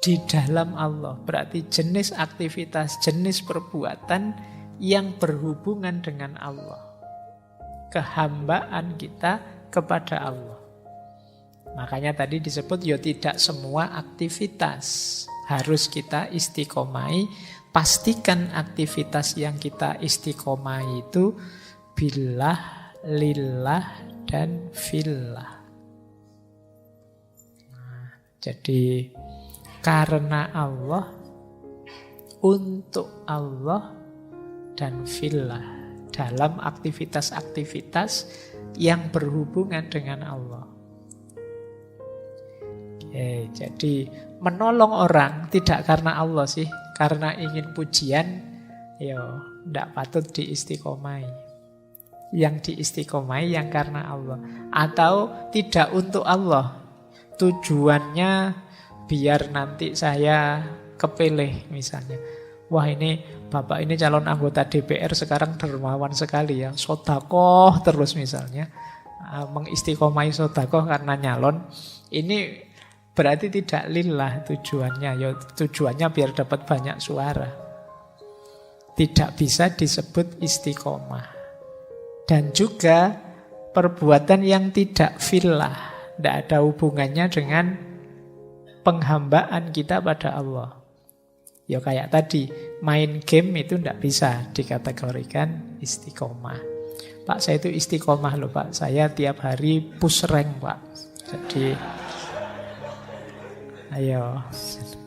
di dalam Allah, berarti jenis aktivitas, jenis perbuatan yang berhubungan dengan Allah. Kehambaan kita kepada Allah. Makanya tadi disebut ya tidak semua aktivitas harus kita istiqomahi. Pastikan aktivitas yang kita istiqomahi itu billah, lillah, dan fillah. Nah, jadi karena Allah, untuk Allah, dan fillah dalam aktivitas-aktivitas yang berhubungan dengan Allah. Jadi menolong orang tidak karena Allah sih, karena ingin pujian, ya tidak patut diistiqomai. Yang diistiqomai yang karena Allah, atau tidak untuk Allah, tujuannya biar nanti saya kepilih misalnya. Wah ini bapak ini calon anggota DPR sekarang dermawan sekali ya, sodakoh terus misalnya, mengistiqomai sodakoh karena nyalon. Ini berarti tidak lillah tujuannya, ya tujuannya biar dapat banyak suara. Tidak bisa disebut istiqomah. Dan juga perbuatan yang tidak fillah, tidak ada hubungannya dengan penghambaan kita pada Allah. Ya kayak tadi, main game itu tidak bisa dikategorikan istiqomah. Pak, saya itu istiqomah loh Pak. Saya tiap hari push rank Pak. Jadi, ayo,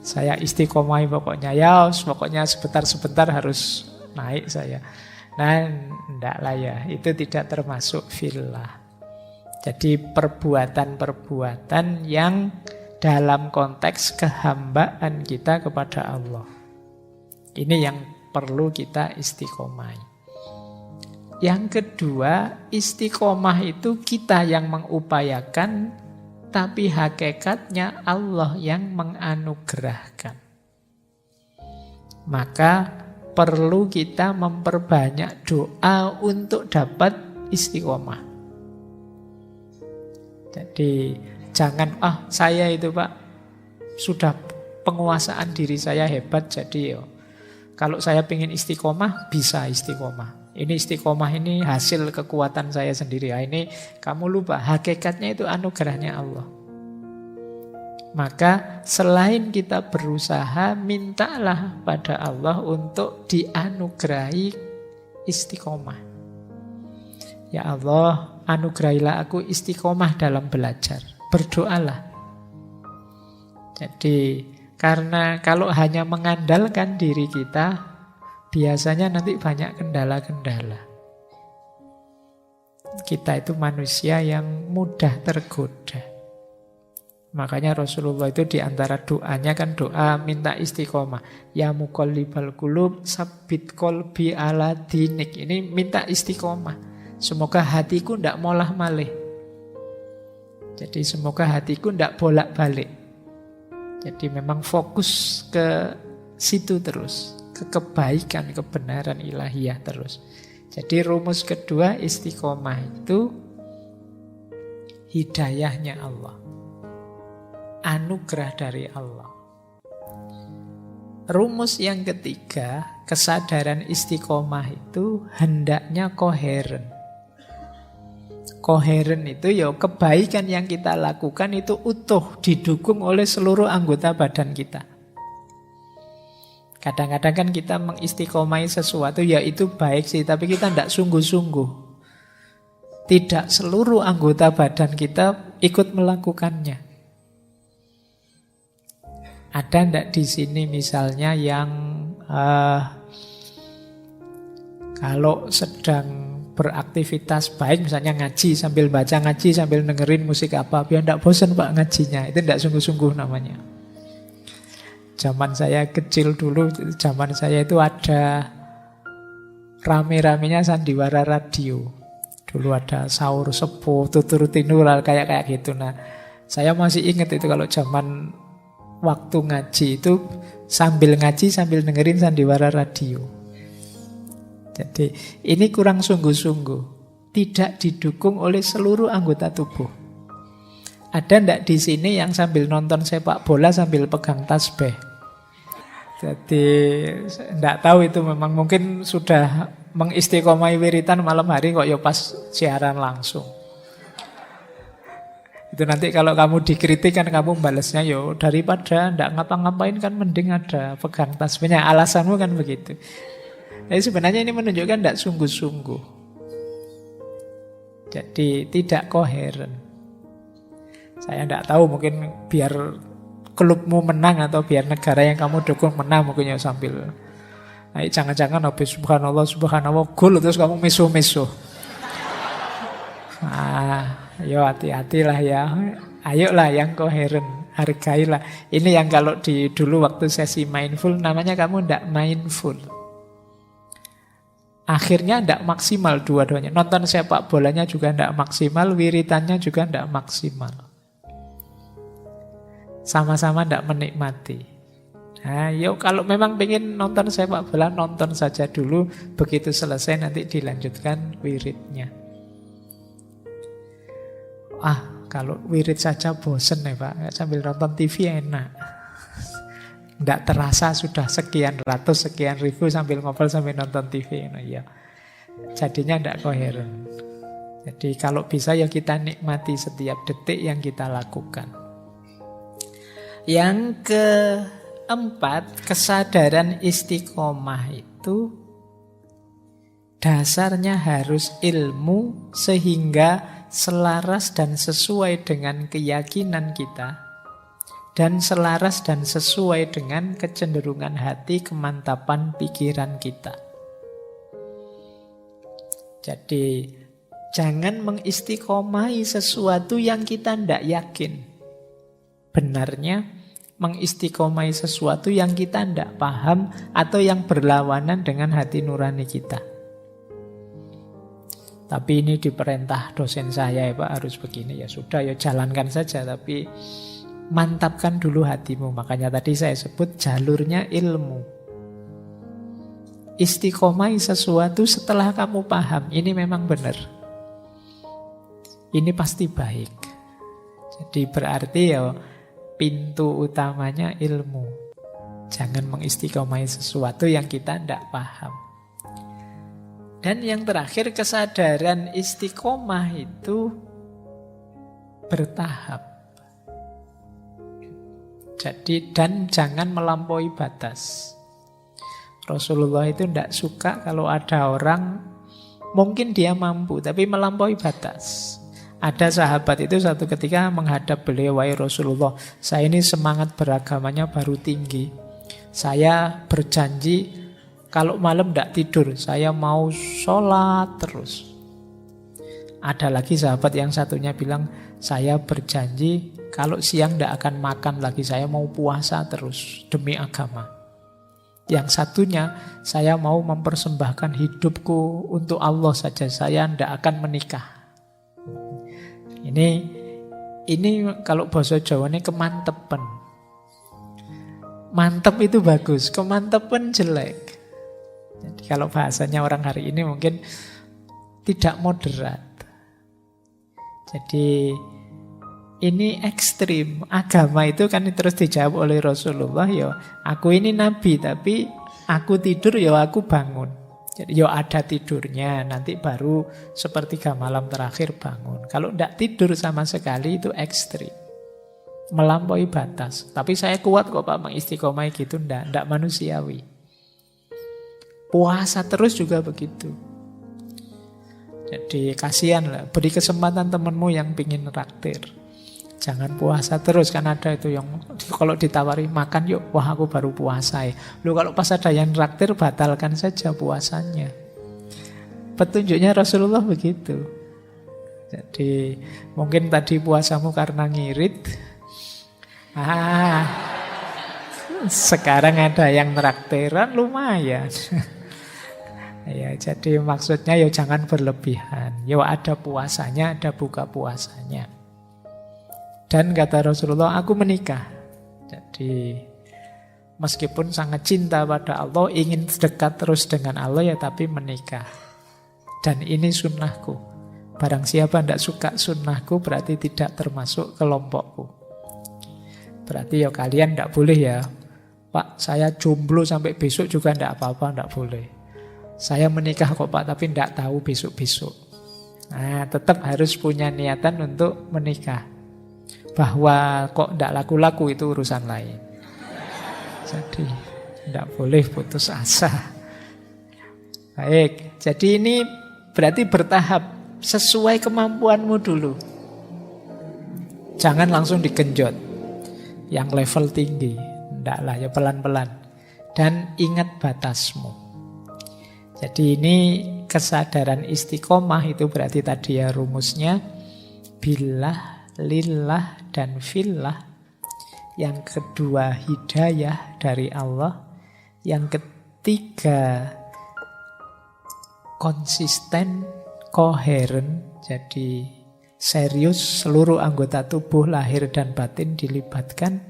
saya istiqomah pokoknya. Ya, pokoknya sebentar-sebentar harus naik saya. Nah, enggak lah ya. Itu tidak termasuk filah. Jadi perbuatan-perbuatan yang dalam konteks kehambaan kita kepada Allah. Ini yang perlu kita istiqomah. Yang kedua, istiqomah itu kita yang mengupayakan, tapi hakikatnya Allah yang menganugerahkan. Maka perlu kita memperbanyak doa untuk dapat istiqomah. Jadi jangan, saya itu Pak, sudah penguasaan diri saya hebat, jadi kalau saya pengen istiqomah, bisa istiqomah. Ini istiqomah ini hasil kekuatan saya sendiri. Ini kamu lupa, hakikatnya itu anugerahnya Allah. Maka selain kita berusaha, mintalah pada Allah untuk dianugerahi istiqomah. Ya Allah, anugerahilah aku istiqomah dalam belajar. Berdoalah. Jadi, karena kalau hanya mengandalkan diri kita, biasanya nanti banyak kendala-kendala. Kita itu manusia yang mudah tergoda. Makanya Rasulullah itu diantara doanya kan doa minta istiqomah. Ya muqallibal qulub, sabbit qalbi ala dinik. Ini minta istiqomah. Semoga hatiku tidak molah-malih. Jadi semoga hatiku tidak bolak-balik. Jadi memang fokus ke situ terus. Ke kebaikan, kebenaran ilahiyah terus. Jadi rumus kedua istiqomah itu hidayahnya Allah. Anugerah dari Allah. Rumus yang ketiga, kesadaran istiqomah itu hendaknya koheren. Koheren itu ya kebaikan yang kita lakukan itu utuh, didukung oleh seluruh anggota badan kita. Kadang-kadang kan kita mengistiqomai sesuatu, ya itu baik sih, tapi kita tidak sungguh-sungguh. Tidak seluruh anggota badan kita ikut melakukannya. Ada ndak di sini misalnya yang kalau sedang beraktivitas baik, misalnya ngaji sambil baca ngaji sambil dengerin musik apa, biar ndak bosan Pak ngajinya, itu ndak sungguh-sungguh namanya. Zaman saya kecil dulu, zaman saya itu ada rame-ramenya sandiwara radio. Dulu ada sahur sepuh, tutur tinural, kayak gitu. Nah, saya masih ingat itu kalau zaman waktu ngaji itu sambil ngaji sambil dengerin sandiwara radio. Jadi ini kurang sungguh-sungguh, tidak didukung oleh seluruh anggota tubuh. Ada ndak di sini yang sambil nonton sepak bola sambil pegang tasbih? Jadi ndak tahu itu, memang mungkin sudah mengistiqomai wiritan malam hari kok ya pas siaran langsung. Itu nanti kalau kamu dikritik kan kamu balesnya yo daripada ndak ngapa-ngapain kan mending ada pegang tasbihnya. Alasanmu kan begitu. Jadi sebenarnya ini menunjukkan ndak sungguh-sungguh. Jadi tidak koheren. Saya ndak tahu, mungkin biar klubmu menang atau biar negara yang kamu dukung menang mungkin ya sambil. Nah, jangan-jangan habis subhanallah gol terus kamu misuh-misuh. Yo hati-hatilah ya. Ayolah yang koheren, hargailah. Ini yang kalau di dulu waktu sesi mindful namanya kamu ndak mindful. Akhirnya ndak maksimal dua-duanya. Nonton sepak bolanya juga ndak maksimal, wiritannya juga ndak maksimal. Sama-sama ndak menikmati. Nah, yuk kalau memang pengen nonton sepak bola, nonton saja dulu. Begitu selesai nanti dilanjutkan wiridnya. Kalau wirid saja bosen ya Pak. Sambil nonton TV enak. Nggak terasa sudah sekian ratus, sekian ribu sambil ngobrol sambil nonton TV. Nah, ya. Jadinya nggak koheren. Jadi kalau bisa ya kita nikmati setiap detik yang kita lakukan. Yang keempat, kesadaran istiqomah itu dasarnya harus ilmu sehingga selaras dan sesuai dengan keyakinan kita dan selaras dan sesuai dengan kecenderungan hati, kemantapan pikiran kita. Jadi jangan mengistiqomahi sesuatu yang kita tidak yakin. Benarnya mengistiqomahi sesuatu yang kita tidak paham atau yang berlawanan dengan hati nurani kita. Tapi ini diperintah dosen saya, ya Pak, harus begini. Ya sudah, ya jalankan saja. Tapi mantapkan dulu hatimu. Makanya tadi saya sebut jalurnya ilmu. Istiqomahi sesuatu setelah kamu paham. Ini memang benar. Ini pasti baik. Jadi berarti ya pintu utamanya ilmu. Jangan mengistiqomahi sesuatu yang kita tidak paham. Dan yang terakhir, kesadaran istiqomah itu bertahap. Jadi, dan jangan melampaui batas. Rasulullah itu tidak suka kalau ada orang, mungkin dia mampu, tapi melampaui batas. Ada sahabat itu satu ketika menghadap beliau, "Wahai Rasulullah, saya ini semangat beragamanya baru tinggi. Saya berjanji kalau malam tidak tidur, saya mau sholat terus." Ada lagi sahabat yang satunya bilang, "Saya berjanji kalau siang tidak akan makan lagi, saya mau puasa terus demi agama." Yang satunya, "Saya mau mempersembahkan hidupku untuk Allah saja, saya tidak akan menikah." Ini kalau bahasa Jawa ini kemantepan. Mantep itu bagus, kemantepan jelek. Jadi kalau bahasanya orang hari ini mungkin tidak moderat. Jadi ini ekstrim. Agama itu kan terus dijawab oleh Rasulullah, ya aku ini nabi tapi aku tidur ya aku bangun. Jadi ya ada tidurnya, nanti baru sepertiga malam terakhir bangun. Kalau tidak tidur sama sekali itu ekstrim. Melampaui batas. Tapi saya kuat kok Pak mengistiqomah gitu, tidak manusiawi. Puasa terus juga begitu. Jadi kasihan lah, beri kesempatan temanmu yang pingin raktir. Jangan puasa terus, kan ada itu yang kalau ditawari makan yuk, wah aku baru puasa ya. Lu kalau pas ada yang raktir, batalkan saja puasanya. Petunjuknya Rasulullah begitu. Jadi mungkin tadi puasamu karena ngirit. Sekarang ada yang traktiran lumayan. Ya, jadi maksudnya ya jangan berlebihan. Ya ada puasanya, ada buka puasanya. Dan kata Rasulullah, aku menikah. Jadi meskipun sangat cinta pada Allah, ingin dekat terus dengan Allah ya, tapi menikah. Dan ini sunnahku. Barang siapa tidak suka sunnahku berarti tidak termasuk kelompokku. Berarti ya kalian tidak boleh ya, Pak saya jomblo sampai besok juga tidak apa-apa, tidak boleh. Saya menikah kok Pak, tapi tidak tahu besok-besok. Nah, tetap harus punya niatan untuk menikah. Bahwa kok tidak laku-laku itu urusan lain. Jadi tidak boleh putus asa. Baik, jadi ini berarti bertahap. Sesuai kemampuanmu dulu. Jangan langsung digenjot. Yang level tinggi. Tidak lah, ya pelan-pelan. Dan ingat batasmu. Jadi ini kesadaran istiqomah itu berarti tadi ya rumusnya billah, lillah, dan fillah. Yang kedua hidayah dari Allah. Yang ketiga konsisten, koheren. Jadi serius, seluruh anggota tubuh lahir dan batin dilibatkan.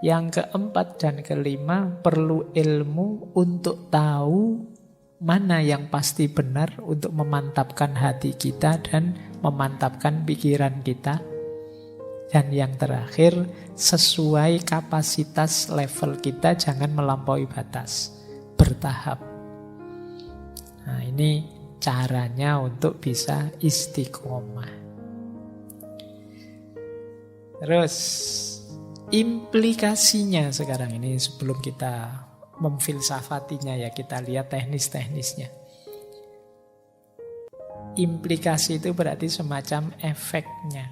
Yang keempat dan kelima perlu ilmu untuk tahu mana yang pasti benar untuk memantapkan hati kita dan memantapkan pikiran kita. Dan yang terakhir, sesuai kapasitas level kita, jangan melampaui batas. Bertahap. Nah, ini caranya untuk bisa istiqomah. Terus, Implikasinya sekarang ini sebelum kita memfilsafatinya ya, kita lihat teknis-teknisnya. Implikasi itu berarti semacam efeknya.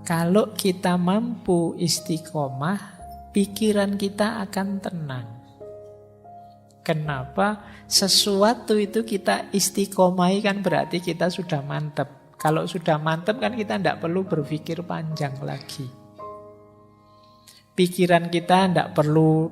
Kalau kita mampu istiqomah, pikiran kita akan tenang. Kenapa? Sesuatu itu kita istiqomahi kan berarti kita sudah mantap. Kalau sudah mantap kan kita tidak perlu berpikir panjang lagi. Pikiran kita tidak perlu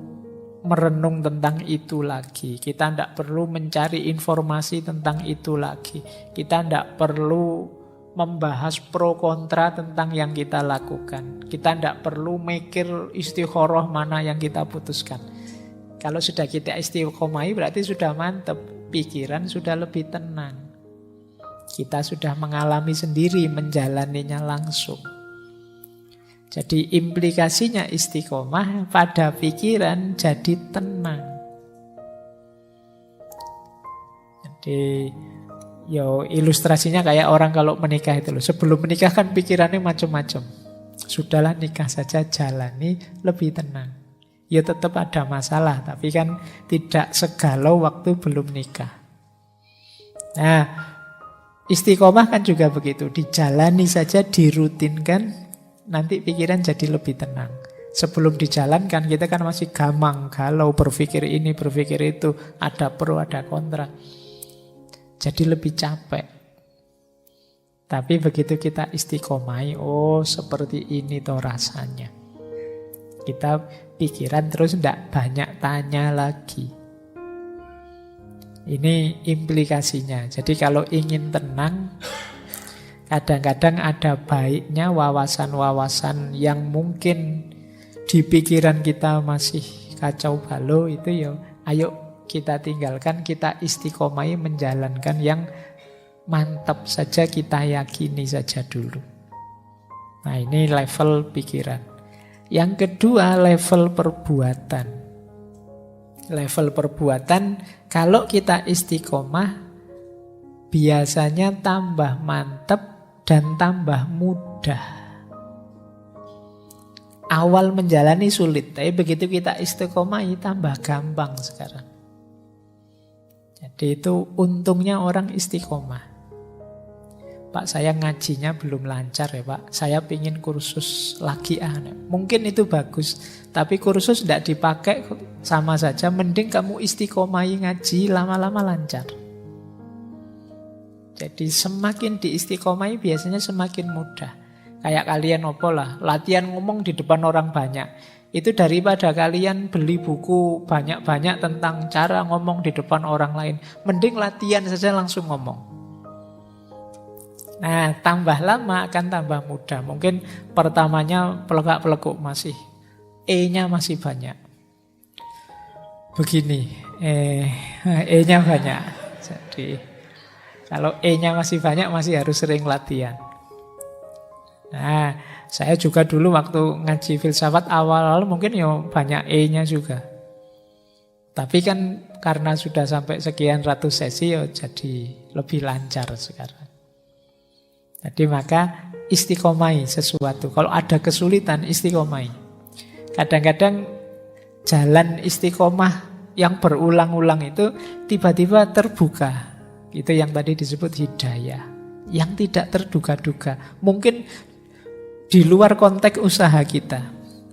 merenung tentang itu lagi. Kita tidak perlu mencari informasi tentang itu lagi. Kita tidak perlu membahas pro kontra tentang yang kita lakukan. Kita tidak perlu mikir istikharah mana yang kita putuskan. Kalau sudah kita istiqomahi berarti sudah mantap. Pikiran sudah lebih tenang. Kita sudah mengalami sendiri, menjalaninya langsung. Jadi implikasinya istiqomah pada pikiran jadi tenang. Jadi ilustrasinya kayak orang kalau menikah itu loh. Sebelum menikah kan pikirannya macam-macam. Sudahlah nikah saja, jalani lebih tenang. Ya tetap ada masalah, tapi kan tidak segalau waktu belum nikah. Nah, istiqomah kan juga begitu. Dijalani saja, dirutinkan, nanti pikiran jadi lebih tenang. Sebelum dijalankan kita kan masih gamang, galau, berpikir ini, berpikir itu, ada pro, ada kontra. Jadi lebih capek. Tapi begitu kita istiqomai, oh seperti ini toh rasanya. Kita pikiran terus tidak banyak tanya lagi. Ini implikasinya. Jadi kalau ingin tenang, kadang-kadang ada baiknya wawasan-wawasan yang mungkin di pikiran kita masih kacau balau itu ya, ayo kita tinggalkan, kita istiqomai menjalankan yang mantap saja, kita yakini saja dulu. Nah ini level pikiran. Yang kedua level perbuatan. Level perbuatan, kalau kita istiqomah biasanya tambah mantap dan tambah mudah. Awal menjalani sulit, tapi begitu kita istiqomah tambah gampang sekarang. Jadi itu untungnya orang istiqomah. Pak, saya ngajinya belum lancar ya Pak. Saya pingin kursus lagi. Mungkin itu bagus, tapi kursus tidak dipakai sama saja. Mending kamu istiqomahi ngaji, lama-lama lancar. Jadi semakin diistiqomahi biasanya semakin mudah. Kayak kalian lah, latihan ngomong di depan orang banyak. Itu daripada kalian beli buku banyak-banyak tentang cara ngomong di depan orang lain. Mending latihan saja langsung ngomong. Nah, tambah lama akan tambah mudah. Mungkin pertamanya pelegak-peleguk masih, E-nya masih banyak. Begini, E-nya banyak. Jadi kalau E-nya masih banyak masih harus sering latihan. Nah, saya juga dulu waktu ngaji filsafat awal-awal mungkin ya banyak E-nya juga. Tapi kan karena sudah sampai sekian ratus sesi ya jadi lebih lancar sekarang. Jadi maka istiqomai sesuatu. Kalau ada kesulitan istiqomai. Kadang-kadang jalan istiqomah yang berulang-ulang itu tiba-tiba terbuka. Itu yang tadi disebut hidayah. Yang tidak terduga-duga. Mungkin di luar konteks usaha kita.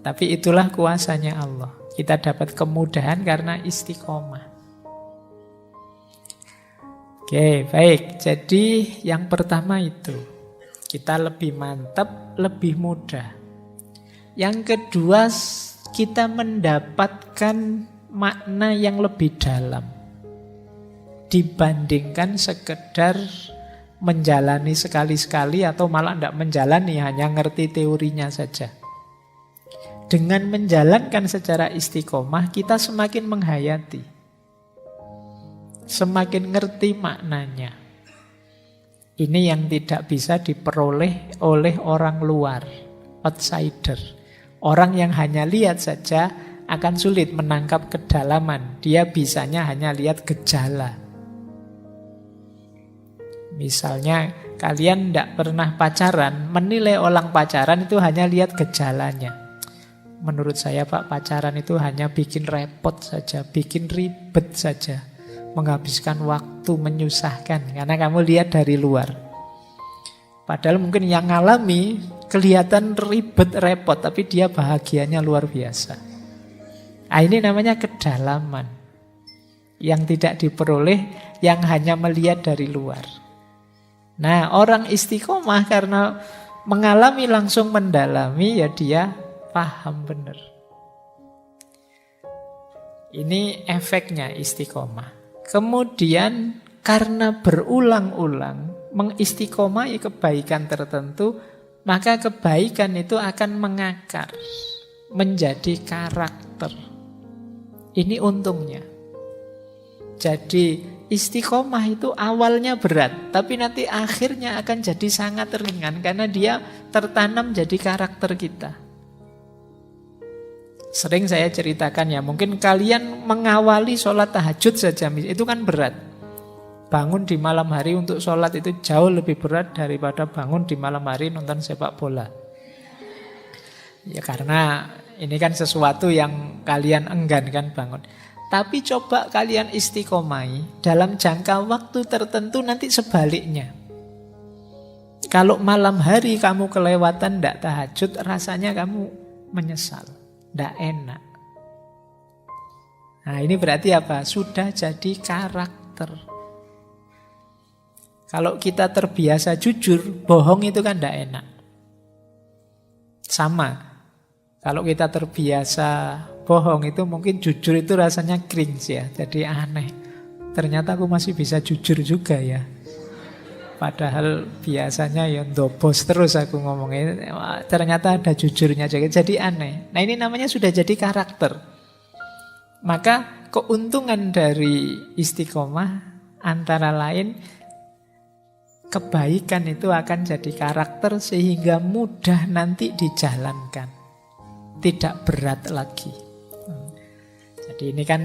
Tapi itulah kuasanya Allah. Kita dapat kemudahan karena istiqomah. Oke, baik. Jadi yang pertama itu. Kita lebih mantap, lebih mudah. Yang kedua, kita mendapatkan makna yang lebih dalam. Dibandingkan sekedar menjalani sekali-sekali atau malah tidak menjalani, hanya ngerti teorinya saja. Dengan menjalankan secara istiqomah, kita semakin menghayati, semakin ngerti maknanya. Ini yang tidak bisa diperoleh oleh orang luar, outsider. Orang yang hanya lihat saja akan sulit menangkap kedalaman. Dia bisanya hanya lihat gejala. Misalnya kalian tidak pernah pacaran, menilai orang pacaran itu hanya lihat gejalanya. Menurut saya Pak, pacaran itu hanya bikin repot saja, bikin ribet saja, menghabiskan waktu, menyusahkan. Karena kamu lihat dari luar. Padahal mungkin yang ngalami kelihatan ribet, repot, tapi dia bahagianya luar biasa. Nah, ini namanya kedalaman yang tidak diperoleh, yang hanya melihat dari luar. Nah, orang istiqomah karena mengalami langsung mendalami, ya dia paham benar. Ini efeknya istiqomah. Kemudian karena berulang-ulang mengistiqomahi kebaikan tertentu, maka kebaikan itu akan mengakar menjadi karakter. Ini untungnya. Jadi istiqomah itu awalnya berat, tapi nanti akhirnya akan jadi sangat ringan karena dia tertanam jadi karakter kita. Sering saya ceritakan ya, mungkin kalian mengawali sholat tahajud saja, itu kan berat. Bangun di malam hari untuk sholat itu jauh lebih berat daripada bangun di malam hari nonton sepak bola. Ya karena ini kan sesuatu yang kalian enggan kan bangun. Tapi coba kalian istiqomai dalam jangka waktu tertentu, nanti sebaliknya. Kalau malam hari kamu kelewatan tidak tahajud, rasanya kamu menyesal. Tidak enak. Nah ini berarti apa? Sudah jadi karakter. Kalau kita terbiasa jujur, bohong itu kan tidak enak. Sama. Kalau kita terbiasa bohong itu mungkin jujur itu rasanya cringe ya. Jadi aneh. Ternyata aku masih bisa jujur juga ya. Padahal biasanya ya ndobos terus aku ngomongin. Ternyata ada jujurnya juga. Jadi aneh. Nah ini namanya sudah jadi karakter. Maka keuntungan dari istiqomah antara lain kebaikan itu akan jadi karakter sehingga mudah nanti dijalankan. Tidak berat lagi. Jadi ini kan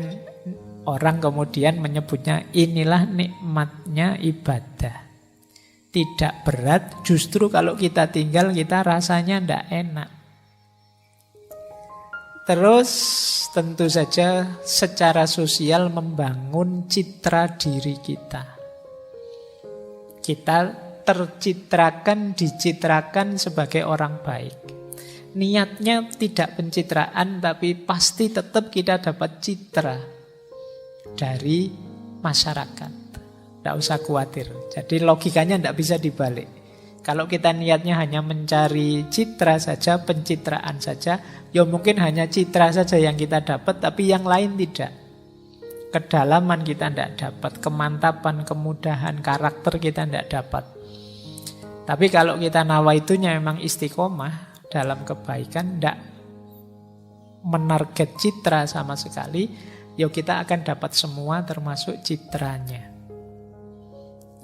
orang kemudian menyebutnya inilah nikmatnya ibadah. Tidak berat, justru kalau kita tinggal kita rasanya tidak enak. Terus tentu saja secara sosial membangun citra diri kita. Kita tercitrakan, dicitrakan sebagai orang baik. Niatnya tidak pencitraan, tapi pasti tetap kita dapat citra dari masyarakat. Tidak usah khawatir. Jadi logikanya tidak bisa dibalik. Kalau kita niatnya hanya mencari citra saja, pencitraan saja, ya mungkin hanya citra saja yang kita dapat, tapi yang lain tidak. Kedalaman kita tidak dapat, kemantapan, kemudahan, karakter kita tidak dapat. Tapi kalau kita nawaitunya memang istiqomah dalam kebaikan, tidak menarget citra sama sekali, ya kita akan dapat semua termasuk citranya.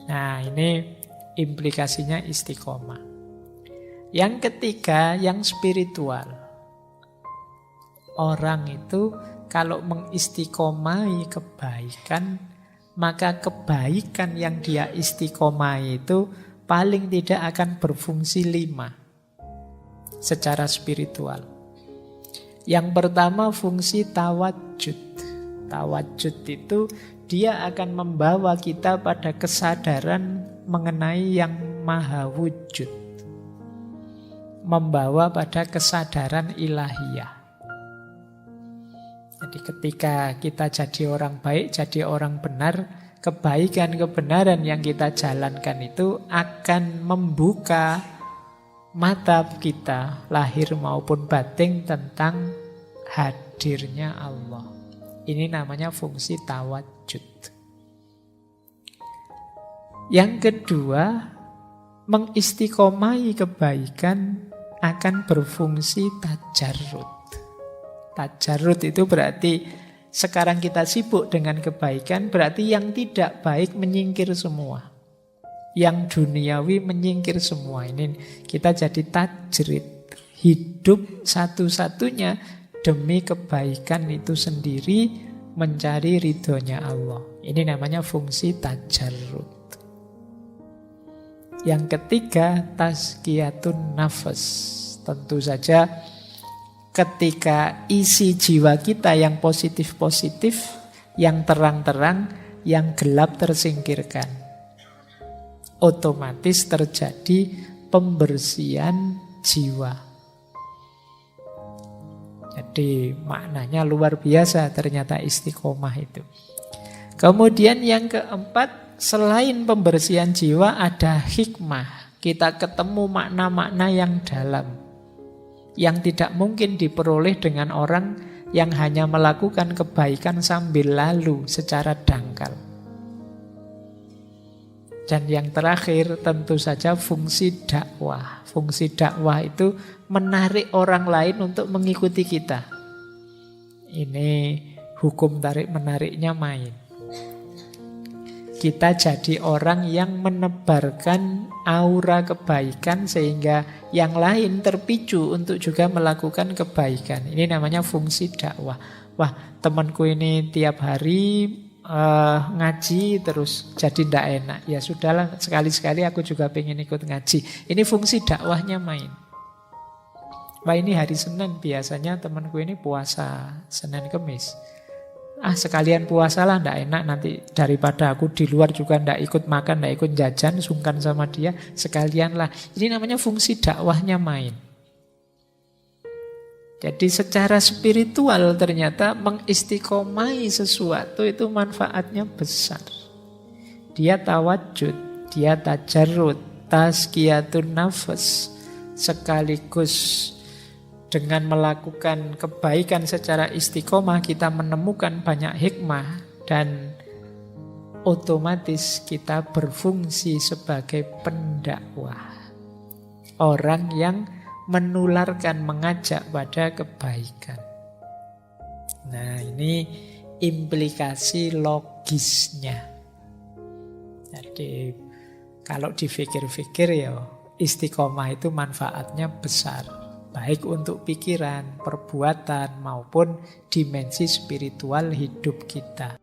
Nah ini implikasinya istiqomah. Yang ketiga, yang spiritual. Orang itu kalau mengistiqomahi kebaikan, maka kebaikan yang dia istiqomahi itu paling tidak akan berfungsi 5 secara spiritual. Yang pertama fungsi tawajud. Tawajud itu dia akan membawa kita pada kesadaran mengenai yang maha wujud. Membawa pada kesadaran ilahiyah. Jadi ketika kita jadi orang baik, jadi orang benar, kebaikan, kebenaran yang kita jalankan itu akan membuka mata kita, lahir maupun batin, tentang hadirnya Allah. Ini namanya fungsi tawajud. Yang kedua, mengistiqomahi kebaikan akan berfungsi tajarrud. Tajarrud itu berarti sekarang kita sibuk dengan kebaikan, berarti yang tidak baik menyingkir semua. Yang duniawi menyingkir semua. Ini kita jadi tajrid. Hidup satu-satunya demi kebaikan itu sendiri, mencari ridhonya Allah. Ini namanya fungsi tajarrud. Yang ketiga, tazkiyatun nafas. Tentu saja ketika isi jiwa kita yang positif-positif, yang terang-terang, yang gelap tersingkirkan. Otomatis terjadi pembersihan jiwa. Jadi maknanya luar biasa ternyata istiqomah itu. Kemudian yang keempat, selain pembersihan jiwa ada hikmah. Kita ketemu makna-makna yang dalam, yang tidak mungkin diperoleh dengan orang yang hanya melakukan kebaikan sambil lalu secara dangkal. Dan yang terakhir tentu saja fungsi dakwah. Fungsi dakwah itu menarik orang lain untuk mengikuti kita. Ini hukum tarik-menariknya main. Kita jadi orang yang menebarkan aura kebaikan sehingga yang lain terpicu untuk juga melakukan kebaikan. Ini namanya fungsi dakwah. Wah, temanku ini tiap hari ngaji terus jadi ndak enak. Ya sudahlah, sekali-sekali aku juga pengen ikut ngaji. Ini fungsi dakwahnya main. Wah, ini hari Senin biasanya temanku ini puasa Senin Kemis. Sekalian puasalah, ndak enak nanti daripada aku di luar juga ndak ikut makan, ndak ikut jajan, sungkan sama dia, sekalianlah. Ini namanya fungsi dakwahnya main. Jadi secara spiritual ternyata mengistiqomai sesuatu itu manfaatnya besar. Dia tawajud, dia tajarrud, tazkiyatun nafas, sekaligus dengan melakukan kebaikan secara istiqomah kita menemukan banyak hikmah dan otomatis kita berfungsi sebagai pendakwah. Orang yang menularkan, mengajak pada kebaikan. Nah, ini implikasi logisnya. Jadi kalau dipikir-pikir ya istiqomah itu manfaatnya besar. Baik untuk pikiran, perbuatan, maupun dimensi spiritual hidup kita.